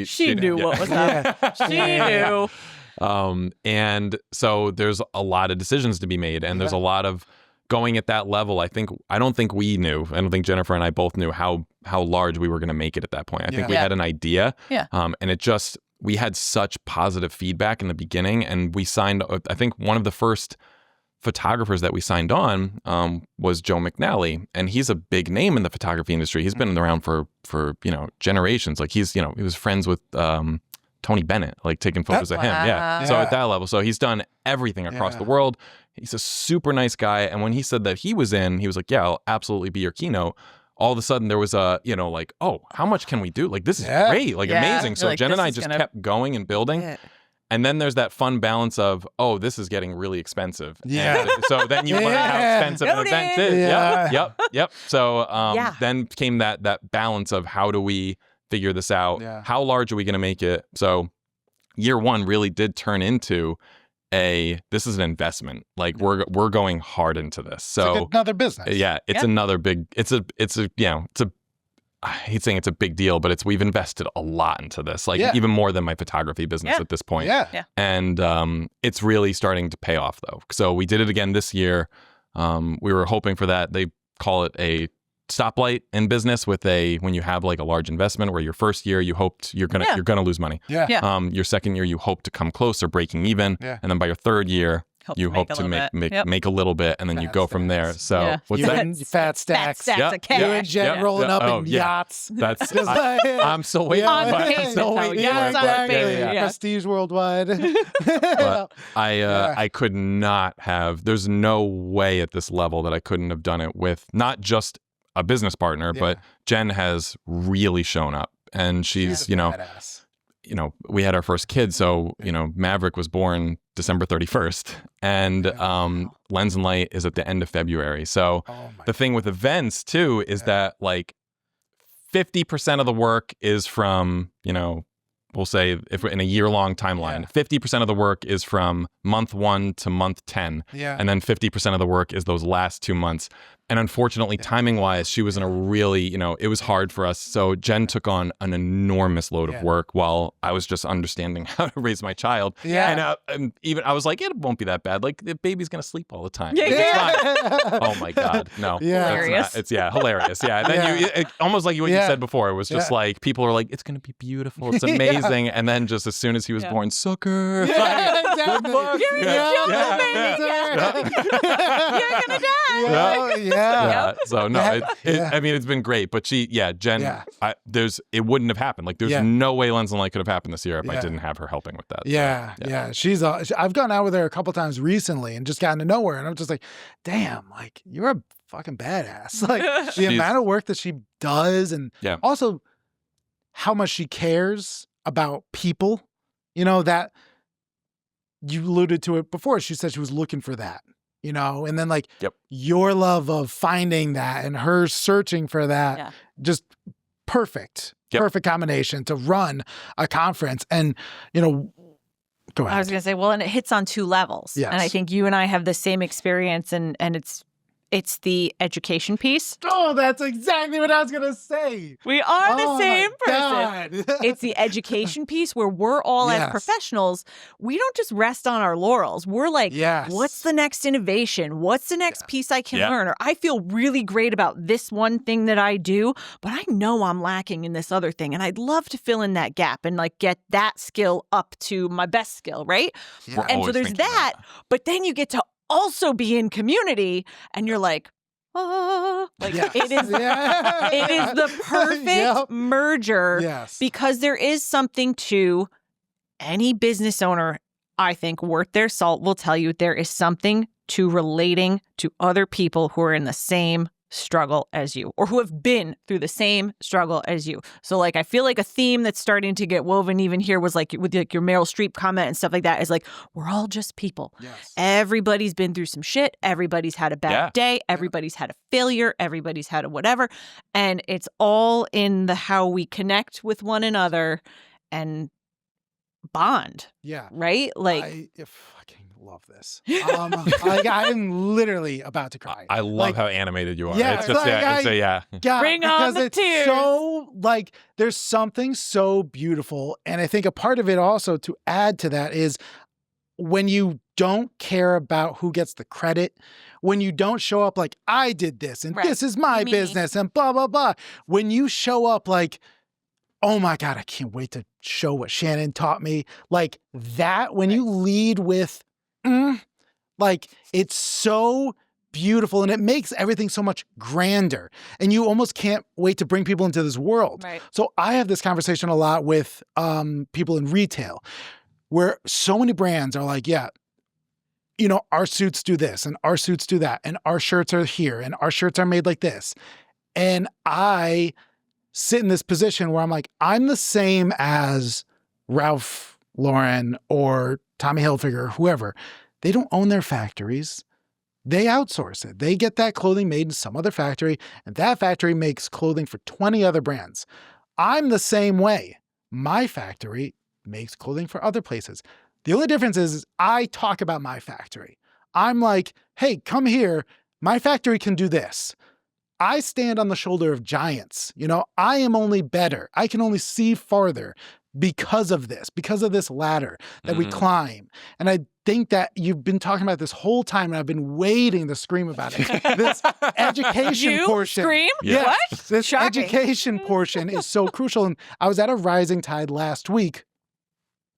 she knew what was up. She knew. And so there's a lot of decisions to be made, and there's a lot of going at that level, I don't think we knew. I don't think Jennifer and I both knew how large we were going to make it at that point. I think we had an idea. Yeah. And we had such positive feedback in the beginning, and we signed, I think one of the first photographers that we signed on was Joe McNally, and he's a big name in the photography industry. He's been around for generations. Like he was friends with Tony Bennett, like taking photos of him. Yeah. So at that level, so he's done everything across the world. He's a super nice guy. And when he said that he was in, he was like, yeah, I'll absolutely be your keynote. All of a sudden there was a, like, oh, how much can we do? Like, this is great, like amazing. So Jen and I just kept going and building. And then there's that fun balance of, oh, this is getting really expensive. Yeah. And so then you learn how expensive an event is. Yeah. Yep. So then came that balance of how do we figure this out? Yeah. How large are we going to make it? So year one really did turn into this is an investment. Like we're going hard into this. So it's like another business. Yeah, it's another big. I hate saying it's a big deal, but we've invested a lot into this, like even more than my photography business at this point. Yeah. And it's really starting to pay off though. So we did it again this year. We were hoping for that. They call it a stoplight in business when you have like a large investment where your first year you hoped you're gonna lose money. Yeah. Your second year you hope to come close or breaking even. Yeah. And then by your third year you hope to make a little bit, and then you go from there. So what's you that? and fat stacks. Fat stacks of cash. You and Jen rolling up in yachts. That's Just like, I'm still waiting. I'm still waiting. Exactly. Prestige worldwide. But I could not have. There's no way at this level that I couldn't have done it with not just a business partner, but Jen has really shown up, and she's badass. We had our first kid, so Maverick was born December 31st, and Lens and Light is at the end of February. So the thing with events too is that like 50% of the work is from we'll say if we're in a year-long timeline, 50% of the work is from month 1 to month 10, and then 50% of the work is those last 2 months. And unfortunately, timing-wise, she was in a really, it was hard for us. So Jen took on an enormous load of work while I was just understanding how to raise my child. Yeah. And even I was like, it won't be that bad. Like the baby's gonna sleep all the time. Yeah. It's fine. Oh my God, no. Yeah. Hilarious. It's hilarious. Yeah. And then almost like what you said before. It was just like people are like, it's gonna be beautiful. It's amazing. And then just as soon as he was born, sucker. Yeah, exactly. You're gonna You're gonna die. Yeah. So no, I mean, it's been great, but Jen, it wouldn't have happened. Like there's no way Lens and Light could have happened this year if I didn't have her helping with that. Yeah. I've gone out with her a couple times recently and just gotten to know her, and I'm just like, damn, like you're a fucking badass. Like the amount of work that she does, and also how much she cares about people. That you alluded to it before. She said she was looking for that. And then like your love of finding that and her searching for that, just perfect combination to run a conference. And, go ahead. I was going to say, well, and it hits on 2 levels. Yes. And I think you and I have the same experience, and it's the education piece. Oh, that's exactly what I was going to say. We are the same person. God. It's the education piece where we're all as professionals, we don't just rest on our laurels. We're like, what's the next innovation? What's the next piece I can learn? Or I feel really great about this one thing that I do, but I know I'm lacking in this other thing. And I'd love to fill in that gap and like get that skill up to my best skill, right? Yeah. And so there's that, but then you get to also be in community, and you're like, it is the perfect merger because there is something to any business owner, I think, worth their salt will tell you there is something to relating to other people who are in the same struggle as you or who have been through the same struggle as you. So like I feel like a theme that's starting to get woven even here was like with like your Meryl Streep comment and stuff like that is like we're all just people. Everybody's been through some shit. Everybody's had a bad day. Everybody's had a failure. Everybody's had a whatever. And it's all in the how we connect with one another and bond. Yeah. Right? Like I fucking love this. I'm literally about to cry. I love how animated you are. Yeah, it's just bring on the tears. So like there's something so beautiful, and I think a part of it also to add to that is when you don't care about who gets the credit, when you don't show up like, I did this and this is my business and blah, blah, blah. When you show up like, oh my God, I can't wait to show what Shannon taught me. Like that, when you lead with, like it's so beautiful and it makes everything so much grander and you almost can't wait to bring people into this world. Right. So I have this conversation a lot with people in retail where so many brands are like, yeah, you know, our suits do this and our suits do that and our shirts are here and our shirts are made like this. And I sit in this position where I'm like, I'm the same as Ralph Lauren or Tommy Hilfiger or whoever. They don't own their factories. They outsource it. They get that clothing made in some other factory, and that factory makes clothing for 20 other brands. I'm the same way. My factory makes clothing for other places. The only difference is I talk about my factory. I'm like, hey, come here. My factory can do this. I stand on the shoulder of giants. You know, I am only better. I can only see farther because of this ladder that we climb. And I think that you've been talking about this whole time and I've been waiting to scream about it. This education portion. Scream? Yeah. What? This Shocking. education portion is so crucial. And I was at a Rising Tide last week.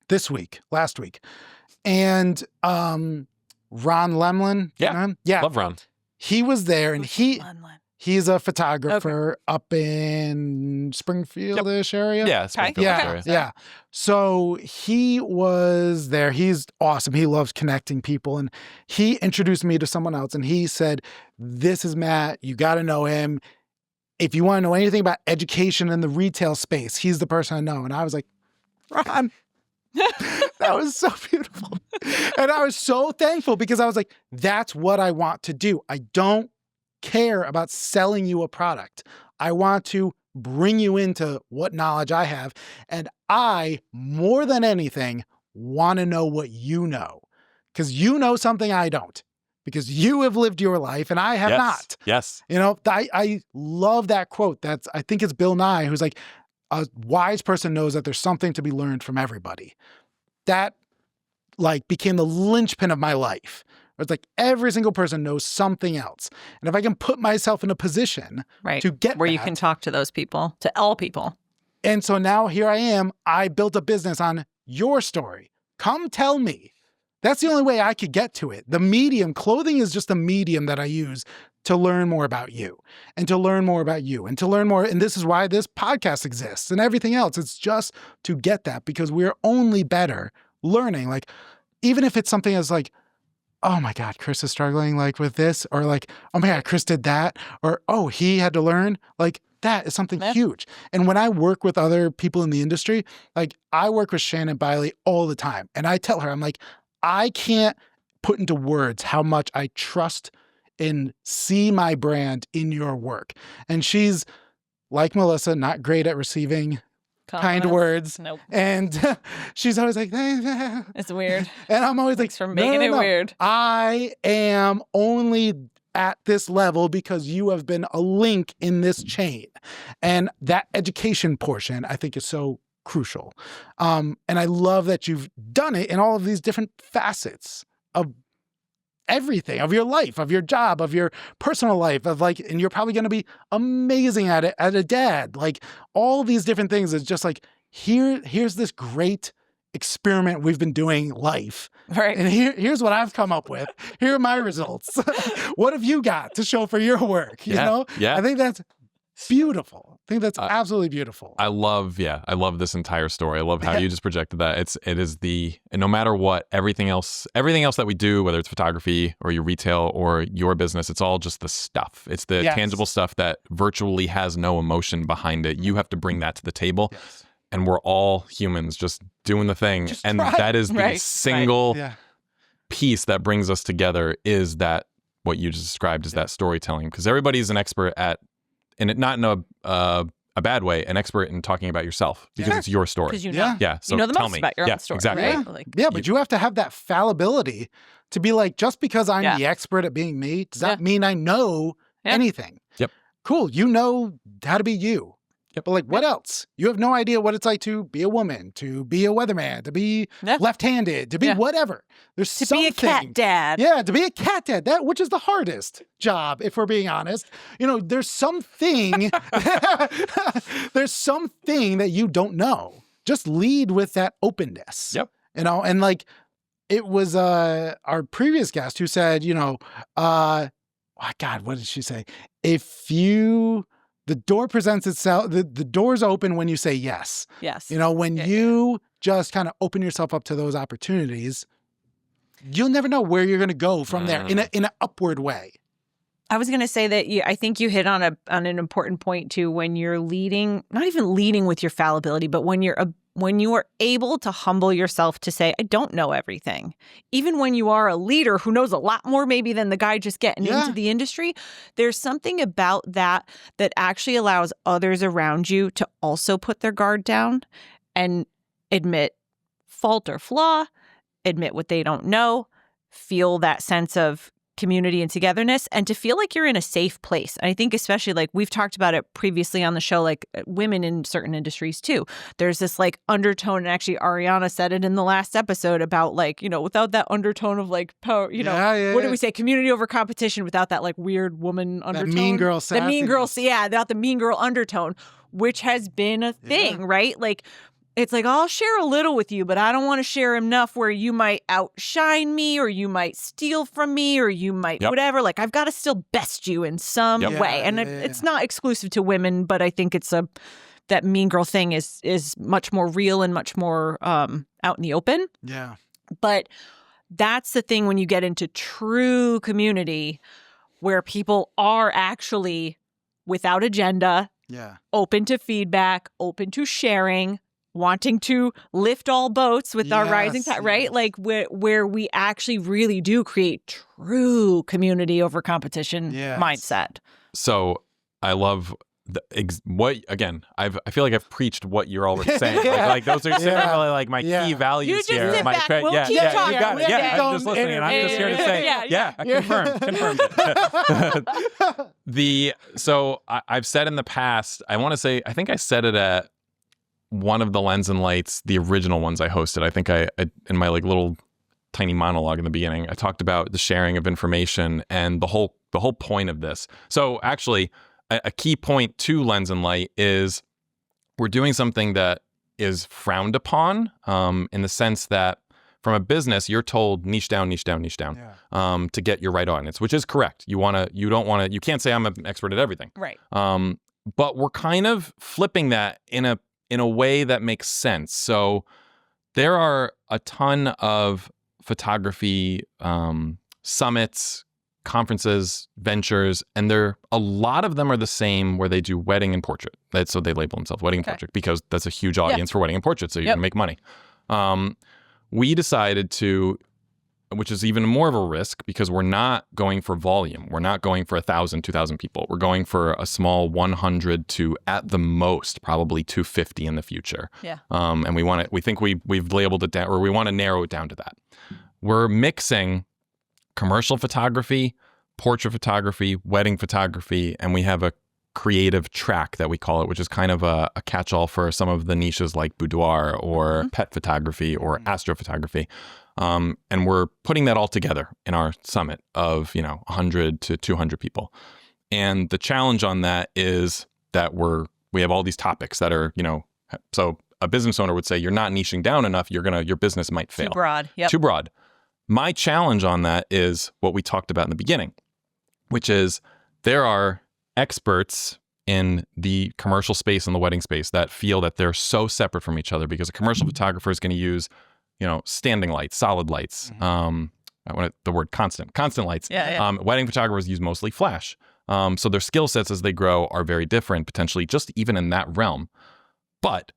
And Ron Lemlin. Yeah. You know him? Yeah. Love Ron. He was there and Lemlin. he's a photographer up in Springfield-ish area. Yeah, Springfield area. Yeah. So he was there. He's awesome. He loves connecting people. And he introduced me to someone else. And he said, this is Matt. You got to know him. If you want to know anything about education in the retail space, he's the person I know. And I was like, Ron, that was so beautiful. And I was so thankful because I was like, that's what I want to do. I don't care about selling you a product. I want to bring you into what knowledge I have. And I, more than anything, want to know what you know. Because you know something I don't. Because you have lived your life and I have not. Yes. You know, I love that quote. I think it's Bill Nye, who's like, a wise person knows that there's something to be learned from everybody. That like became the linchpin of my life. It's like every single person knows something else. And if I can put myself in a position to get where you can talk to those people, to all people. And so now here I am. I built a business on your story. Come tell me. That's the only way I could get to it. The medium, clothing is just a medium that I use to learn more about you and to learn more about you and to learn more. And this is why this podcast exists and everything else. It's just to get that because we're only better learning. Like, even if it's something as like, oh my God, Chris is struggling like with this, or like, oh my God, Chris did that, or oh, he had to learn, like that is something huge. And when I work with other people in the industry, like I work with Shannon Biley all the time. And I tell her, I'm like, I can't put into words how much I trust and see my brand in your work. And she's like Melissa, not great at receiving kind words. Nope. And she's always like, it's weird. And I'm always like, thanks for making it weird. I am only at this level because you have been a link in this chain. And that education portion, I think, is so crucial. And I love that you've done it in all of these different facets of everything, of your life, of your job, of your personal life, of like, and you're probably going to be amazing at it as a dad. Like all these different things is just like, here's this great experiment we've been doing life. Right. And here's what I've come up with. Here are my results. What have you got to show for your work? You know? Yeah. I think that's beautiful. I think that's absolutely beautiful. I love this entire story. I love how you just projected that. It is and no matter what, everything else that we do, whether it's photography or your retail or your business, it's all just the stuff. It's the tangible stuff that virtually has no emotion behind it. You have to bring that to the table. Yes. And we're all humans just doing the thing. And that is the single piece that brings us together is that what you just described is that storytelling. Because everybody's an expert at, and it not in a bad way, an expert in talking about yourself because it's your story. Because you know. Yeah. So you know the tell most me. about your own story. Exactly. Right? Yeah, Like, but you have to have that fallibility to be like, just because I'm the expert at being me, does that mean I know anything? Yep. Cool. You know how to be you. But like, what else? You have no idea what it's like to be a woman, to be a weatherman, to be left-handed, to be whatever. There's something. Be a cat dad. Yeah, to be a cat dad, which is the hardest job, if we're being honest. There's something, there's something that you don't know. Just lead with that openness. Yep. And like, it was our previous guest who said, oh God, what did she say? The door presents itself, the door's open when you say yes. Yes. When you just kind of open yourself up to those opportunities, you'll never know where you're going to go from there in an upward way. I was going to say that I think you hit on an important point too, when you're leading, not even leading with your fallibility, but when you are able to humble yourself to say, I don't know everything. Even when you are a leader who knows a lot more maybe than the guy just getting into the industry, there's something about that actually allows others around you to also put their guard down and admit fault or flaw, admit what they don't know, feel that sense of community and togetherness, and to feel like you're in a safe place. And I think especially, like we've talked about it previously on the show, like women in certain industries too. There's this like undertone, and actually Ariana said it in the last episode about like, without that undertone of like power, what do we say? Community over competition, without that like weird woman undertone. That mean girl sassiness. The mean girl, without the mean girl undertone, which has been a thing, right? Like, it's like, I'll share a little with you, but I don't want to share enough where you might outshine me, or you might steal from me, or you might whatever. Like, I've got to still best you in some way. And it's not exclusive to women, but I think it's that mean girl thing is much more real and much more out in the open. Yeah. But that's the thing when you get into true community where people are actually without agenda, open to feedback, open to sharing, wanting to lift all boats with our rising tide, right? Like where we actually really do create true community over competition mindset. So I love I feel like I've preached what you're already saying. Like those are really like my key values you just here. Sit back. We'll keep talking. You got it. I'm just listening, and I'm just here to say, confirmed. So I've said in the past, I think I said it at one of the Lens and Lights, the original ones I hosted. I think I in my like little tiny monologue in the beginning, I talked about the sharing of information and the whole point of this. So actually, a key point to Lens and Light is we're doing something that is frowned upon in the sense that from a business, you're told niche down to get your right audience, which is correct. You can't say I'm an expert at everything. Right. But we're kind of flipping that in a way that makes sense. So there are a ton of photography summits, conferences, ventures, and a lot of them are the same where they do wedding and portrait. So they label themselves wedding and portrait because that's a huge audience for wedding and portrait, so you're going to make money. We decided to, which is even more of a risk because we're not going for volume. We're not going for 1,000, 2,000 people. We're going for a small 100 to at the most probably 250 in the future. Yeah. And we think we've labeled it down, or we want to narrow it down to that. We're mixing commercial photography, portrait photography, wedding photography, and we have a creative track that we call it, which is kind of a catch-all for some of the niches like boudoir or pet photography or astrophotography. And we're putting that all together in our summit of, 100 to 200 people. And the challenge on that is that we have all these topics that are, so a business owner would say, you're not niching down enough. Your business might fail. Too broad. Yep. Too broad. My challenge on that is what we talked about in the beginning, which is there are experts in the commercial space and the wedding space that feel that they're so separate from each other because a commercial photographer is going to use standing lights, solid lights. I want the word constant lights. Wedding photographers use mostly flash. So their skill sets as they grow are very different, potentially just even in that realm. But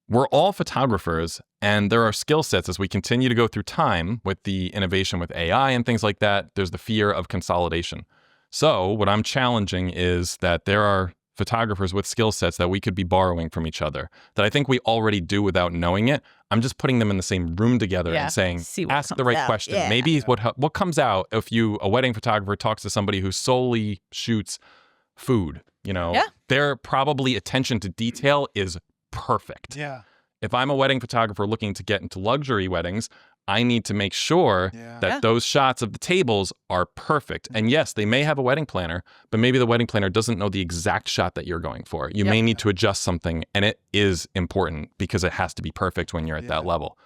we're all photographers, and there are skill sets as we continue to go through time with the innovation with AI and things like that. There's the fear of consolidation. So what I'm challenging is that there are photographers with skill sets that we could be borrowing from each other that I think we already do without knowing it. I'm just putting them in the same room together and saying, ask the right question. Yeah. Maybe what comes out if a wedding photographer talks to somebody who solely shoots food, their probably attention to detail is perfect. Yeah. If I'm a wedding photographer looking to get into luxury weddings, I need to make sure that those shots of the tables are perfect. And yes, they may have a wedding planner, but maybe the wedding planner doesn't know the exact shot that you're going for. You may need to adjust something, and it is important because it has to be perfect when you're at that level.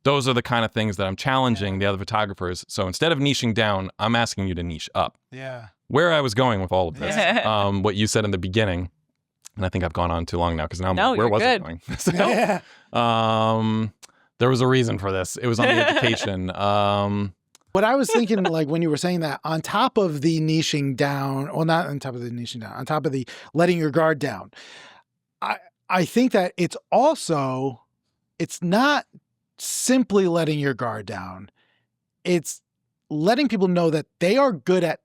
Those are the kind of things that I'm challenging the other photographers. So instead of niching down, I'm asking you to niche up. Where I was going there was what you said in the beginning, and I think I've gone on too long now because now I'm like, where was I going? So, there was a reason for this. It was on the education. What I was thinking, like when you were saying that, on top of the niching down, well, not on top of the niching down, on top of the letting your guard down, I think that it's not simply letting your guard down. It's letting people know that they are good at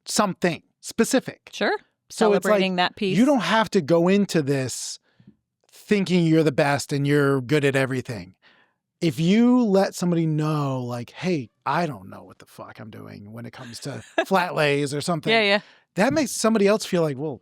something specific. Sure. So Celebrating it's like, that piece. you don't have to go into this thinking you're the best and you're good at everything. If you let somebody know, like, hey, I don't know what the fuck I'm doing when it comes to flat lays or something. That makes somebody else feel like, well,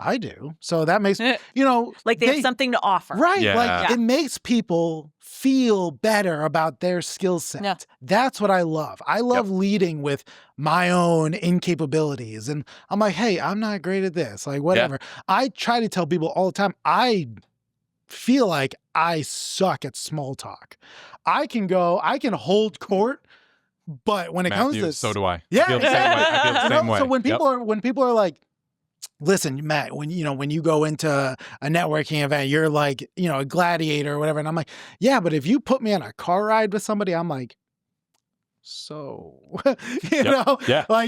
I do. So that makes, like they have something to offer. Right. Like it makes people feel better about their skill set. That's what I love. I love leading with my own incapabilities. And I'm like, hey, I'm not great at this. Like, whatever. I try to tell people all the time, I feel like I suck at small talk. I can hold court, but when it comes to so do I. Yeah. I feel the same way. I feel the same way. So when people are like, listen, Matt, when you go into a networking event, you're like, a gladiator or whatever. And I'm like, yeah, but if you put me on a car ride with somebody, I'm like, so, like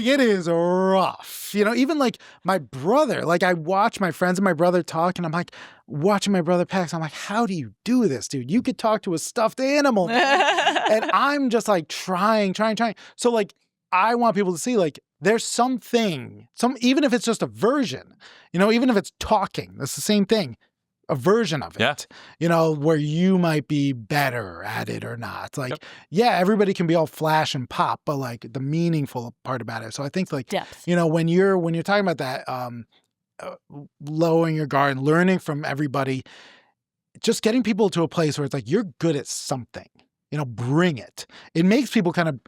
it is rough, even like my brother, like I watch my friends and my brother talk and I'm like watching my brother packs. I'm like, how do you do this, dude? You could talk to a stuffed animal. And I'm just like trying. So like, I want people to see like, there's something, even if it's just a version, even if it's talking, that's the same thing. A version of it, where you might be better at it or not. Like, everybody can be all flash and pop, but like the meaningful part about it. So I think like, depth. When you're talking about that, lowering your guard and learning from everybody, just getting people to a place where it's like, you're good at something, bring it. It makes people kind of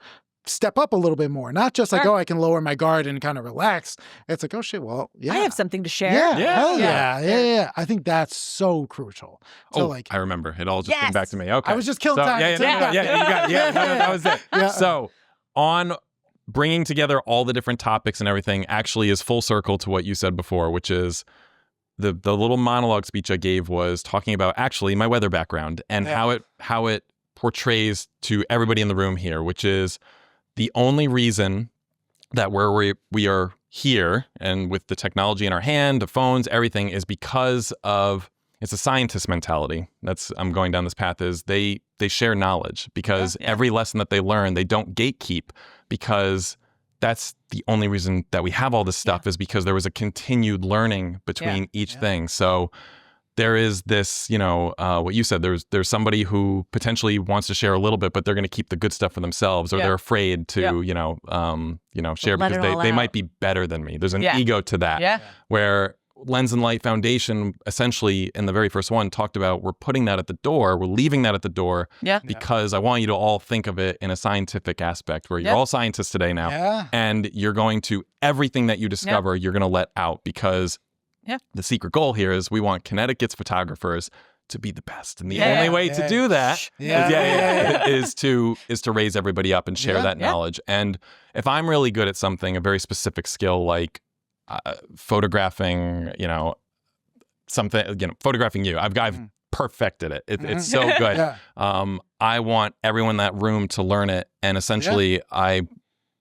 step up a little bit more, not just like, oh, I can lower my guard and kind of relax. It's like, oh shit, well, I have something to share. Hell yeah. I think that's so crucial. So I remember. It all just came back to me. Okay. I was just killing time. You got it. That was it. So on bringing together all the different topics and everything actually is full circle to what you said before, which is the little monologue speech I gave was talking about actually my weather background and how it portrays to everybody in the room here, which is the only reason that we are here and with the technology in our hand, the phones, everything is because of it's a scientist mentality. I'm going down this path is they share knowledge because every lesson that they learn, they don't gatekeep because that's the only reason that we have all this stuff is because there was a continued learning between each thing. So there is this, what you said, there's somebody who potentially wants to share a little bit, but they're going to keep the good stuff for themselves or they're afraid to, share because they might be better than me. There's an ego to that where Lens and Light Foundation, essentially in the very first one, talked about we're putting that at the door, we're leaving that at the door because I want you to all think of it in a scientific aspect where you're all scientists today now and you're going to, everything that you discover, you're going to let out because the secret goal here is we want Connecticut's photographers to be the best. And the only way to do that is to raise everybody up and share that knowledge. And if I'm really good at something, a very specific skill like photographing, photographing you, I've perfected it. It's so good. I want everyone in that room to learn it. And essentially I'm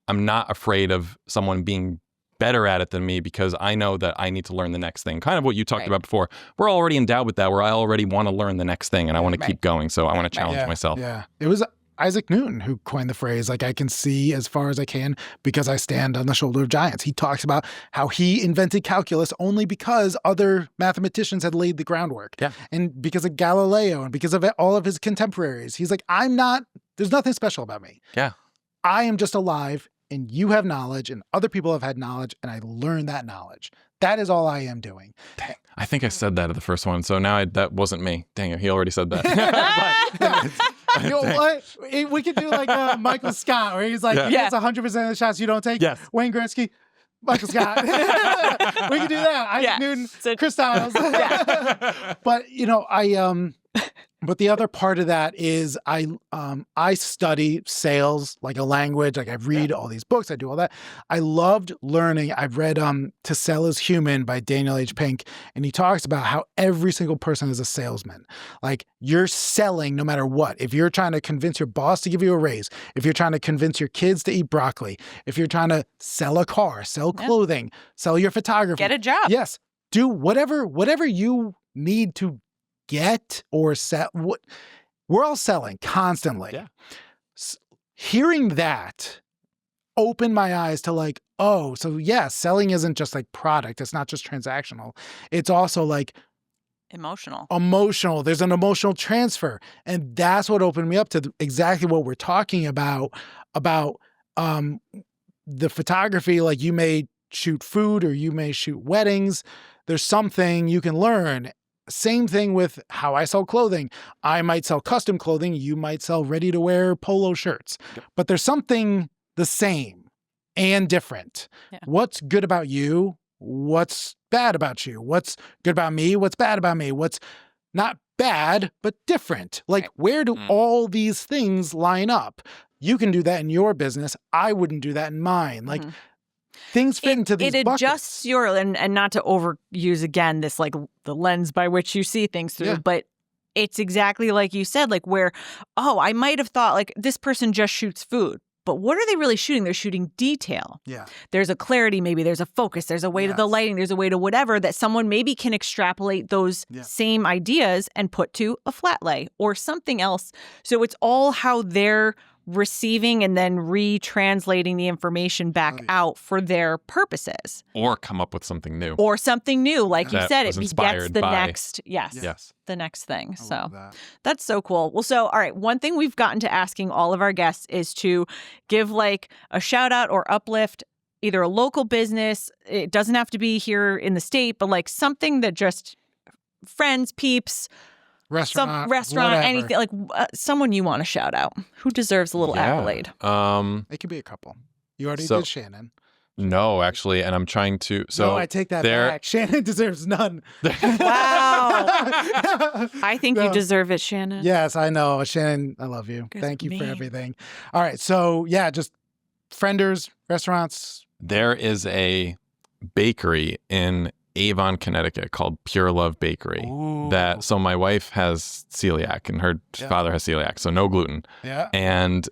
not afraid of someone being better at it than me because I know that I need to learn the next thing. Kind of what you talked about before. We're already endowed with that where I already want to learn the next thing and I want to keep going. So I want to challenge myself. Yeah. It was Isaac Newton who coined the phrase, like, I can see as far as I can because I stand on the shoulder of giants. He talks about how he invented calculus only because other mathematicians had laid the groundwork. And because of Galileo and because of all of his contemporaries. He's like, there's nothing special about me. I am just alive and you have knowledge and other people have had knowledge and I learned that knowledge. That is all I am doing. Dang, I think I said that at the first one, so now that wasn't me. Dang it, he already said that. You know what? We could do like Michael Scott, where he's like, he gets 100% of the shots you don't take. Yes. Wayne Gretzky, Michael Scott. We could do that. Isaac Newton, Chris Stiles. But but the other part of that is I study sales like a language. Like I read all these books. I do all that. I loved learning. I've read To Sell is Human by Daniel H. Pink, and he talks about how every single person is a salesman. Like you're selling no matter what. If you're trying to convince your boss to give you a raise, if you're trying to convince your kids to eat broccoli, if you're trying to sell a car, sell clothing, sell your photography. Get a job. Yes. Do whatever you need to get or sell. We're all selling constantly. Yeah. Hearing that opened my eyes to like, oh, so selling isn't just like product. It's not just transactional. It's also like emotional. There's an emotional transfer. And that's what opened me up to exactly what we're talking about the photography. Like you may shoot food or you may shoot weddings. There's something you can learn. Same thing with how I sell clothing. I might sell custom clothing. You might sell ready-to-wear polo shirts. But there's something the same and different. Yeah. What's good about you? What's bad about you? What's good about me? What's bad about me? What's not bad, but different? Like, where do all these things line up? You can do that in your business. I wouldn't do that in mine. Like, things fit into these buckets. It adjusts your, and not to overuse again this like the lens by which you see things through, but it's exactly like you said, like where, I might have thought like this person just shoots food, but what are they really shooting? They're shooting detail. Yeah. There's a clarity, maybe there's a focus, there's a way to the lighting, there's a way to whatever that someone maybe can extrapolate those same ideas and put to a flat lay or something else. So it's all how they're receiving and then retranslating the information back out for their purposes. Or come up with something new. Like you said, it begets the next, the next thing. So that's so cool. Well, so, all right, one thing we've gotten to asking all of our guests is to give like a shout out or uplift either a local business. It doesn't have to be here in the state, but like something that just friends, peeps, restaurant, whatever. Anything like someone you want to shout out who deserves a little accolade. It could be a couple. You already did Shannon. No, actually, and I'm trying to. No, I take that back. Shannon deserves none. Wow. I think you deserve it, Shannon. Yes, I know. Shannon, I love you. Thank you for everything. All right. So, just frienders, restaurants. There is a bakery in Avon, Connecticut called Pure Love Bakery. So my wife has celiac and her father has celiac, so no gluten. Yeah. And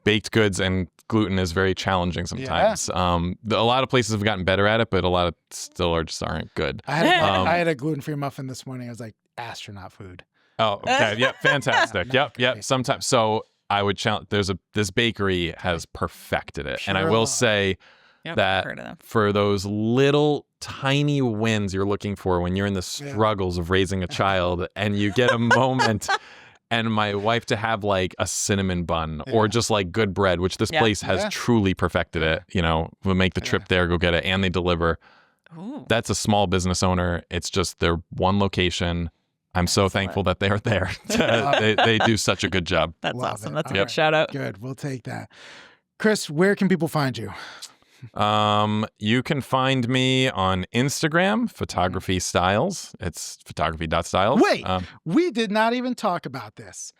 baked goods and gluten is very challenging sometimes. A lot of places have gotten better at it, but a lot of still aren't good. I had a gluten-free muffin this morning. I was like, astronaut food. Oh, okay. Yep. Fantastic. Yep. Sometimes. So I would challenge, this bakery has perfected it. And I will say that for those little tiny wins you're looking for when you're in the struggles of raising a child and you get a moment and my wife to have like a cinnamon bun or just like good bread, which this place has truly perfected it. We'll make the trip there, go get it, and they deliver. Ooh. That's a small business owner. It's just their one location. I'm so thankful that they are there. They do such a good job. That's awesome. That's a good shout out. Good. We'll take that. Chris, where can people find you? You can find me on Instagram, PhotographyStiles. It's photography.styles. Wait, we did not even talk about this.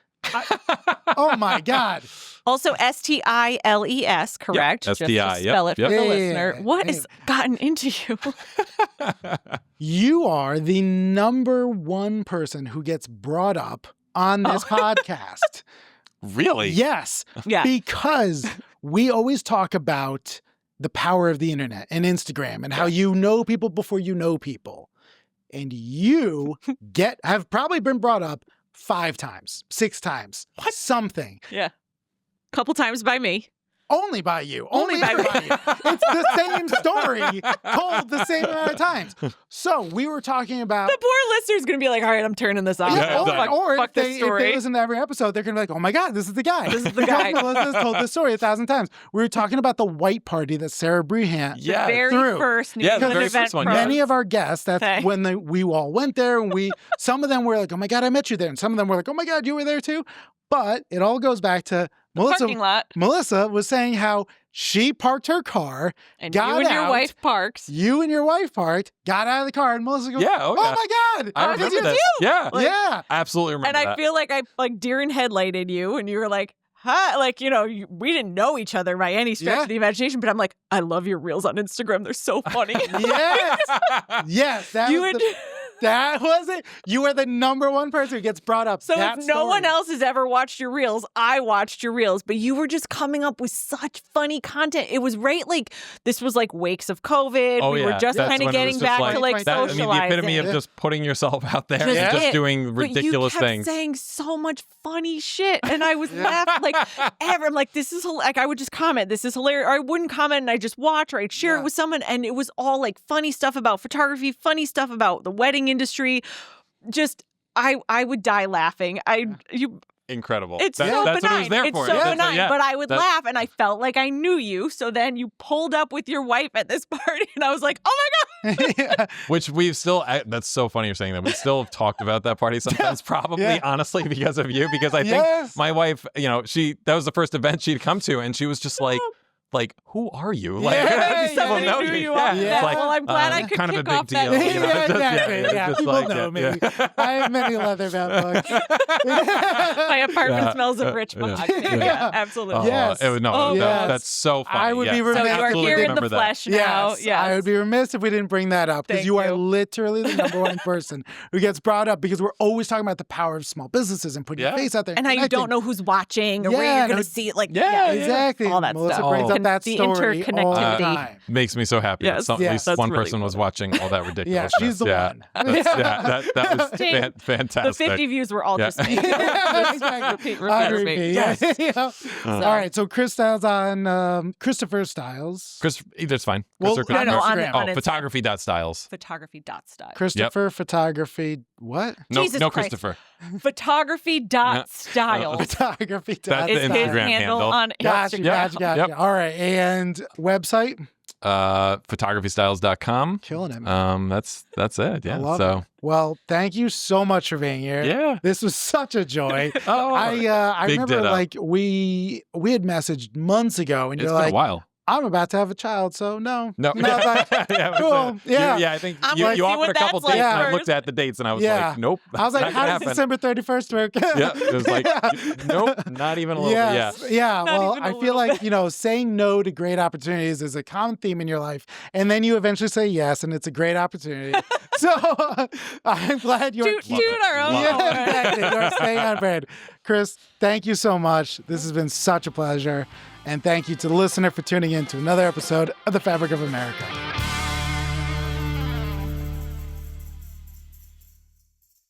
Oh my God. Also STILES, correct? Yep. STI, just to spell it for the listener. What has gotten into you? You are the number one person who gets brought up on this podcast. Really? Yes. Yeah. Because we always talk about the power of the internet and Instagram and how you know people before you know people. And you have probably been brought up 5 times, 6 times, something. Yeah. Couple times by me. only by you. Only by ever by you. It's the same story told the same amount of times. So we were talking about The poor listener's going to be like, all right, I'm turning this off. Yeah, or fuck if this they story. listen to every episode, they're going to be like, oh my God, this is the guy. This is the guy. Melissa's told this story 1,000 times. We were talking about the white party that Sarah Brehant Yeah. The very through. first New Yeah, the England very event first one, pros. yeah. Many of our guests, that's Okay. when we all went there, and some of them were like, oh my God, I met you there. And some of them were like, oh my God, you were there too. But it all goes back to Parking lot. Melissa was saying how she parked her car, And got you and your out. wife parked. You and your wife parked, got out of the car, and Melissa goes, Yeah, oh, yeah. my God. I did remember you this. too? Yeah. Yeah. I absolutely remember And I that. feel like I deer in headlighted you, and you were like, huh? Like, we didn't know each other by any stretch Yeah. of the imagination, but I'm like, I love your reels on Instagram. They're so funny. Yes. Yes. That was it. You are the number one person who gets brought up. So that if no one story. else has ever watched your reels, I watched your reels, but you were just coming up with such funny content. It was right, like this was like wakes of COVID. Oh, we were yeah. just That's kind of when it was getting just back like- to like that- I mean, the socializing. the epitome of just putting yourself out there Just and just it. doing ridiculous but you kept things. saying so much funny shit, and I was laughing like ever. I'm like, this is like I would just comment, this is hilarious, or I wouldn't comment and I just watch, or I'd share it with someone, and it was all like funny stuff about photography, funny stuff about the wedding industry. Just I would die laughing. Incredible. It's That's so what it benign. was there It's for. so Yeah. benign, Yeah. but I would That's- laugh, and I felt like I knew you. So then you pulled up with your wife at this party, and I was like, oh my God. Yeah. Which we've still, that's so funny you're saying that. We still have talked about that party sometimes, probably, Yeah. honestly, because of you. Because I think Yes. my wife, that was the first event she'd come to, and she was just like, who are you? Like, Yeah, people Somebody know knew you Yeah. off It's that. like, Well, I'm glad I could kind of a kick big off that. deal. Yeah, Just- exactly. it's Yeah, just people like know it. me. Yeah. I have many leatherbound books. My apartment Yeah. smells of rich mahogany. Yeah, absolutely. Yes. No, Yes. that's so funny. I would be Yes. remiss So you I are absolutely here in remember the that. flesh now. Yes, Yes. I would be remiss if we didn't bring that up, because Thank you are you. literally the number one person who gets brought up, because we're always talking about the power of small businesses and putting your Yeah. face out there. And how you connecting. don't know who's watching or Yeah, where you're going no, to see it. Like, yeah, Exactly. all that Melissa stuff. brings up that The story all the interconnectivity. time. Makes me so happy. Yes. that at Yes. least That's one really person was cool. watching all that Yeah, ridiculousness. she's the one. That was Dang. fantastic. The 50 views were all Yeah. just me. Yeah, exactly. On repeat. Yes. Yeah. All right. So Chris Stiles on Christopher Stiles. Chris, either's fine. Well, Chris or no, Christopher. on Instagram. Photography.styles. Photography.style. Christopher Photography. What? No, Jesus no, Christ. Christopher. Photography.style. Photography. That's Is the his Instagram handle handle. on Gotcha, Instagram. gotcha, gotcha. Yep. All right. And website? PhotographyStiles.com. Killing it, man. That's it. I Yeah. love So it. Well, thank you so much for being here. yeah. This was such a joy. Oh, I Big remember ditto. like we had messaged months ago, and it's you're been like, a while. I'm about to have a child, so no. No. Like, Yeah, it was, cool. Yeah. Yeah, I think I'm you gonna see offered what a couple that's dates, like and I first. looked at the dates, and I was Yeah. like, nope. I was like, that's how not does gonna happen. December 31st work? Yeah, it was like, nope, not even a little Yes. bit. Yeah. Not Well, even a I feel little like, saying no to great opportunities is a common theme in your life. And then you eventually say yes, and it's a great opportunity. So I'm glad you're Toot our own Love it. horn. Yeah, exactly. You're staying on brand. Chris, thank you so much. This has been such a pleasure. And thank you to the listener for tuning in to another episode of The Fabric of America.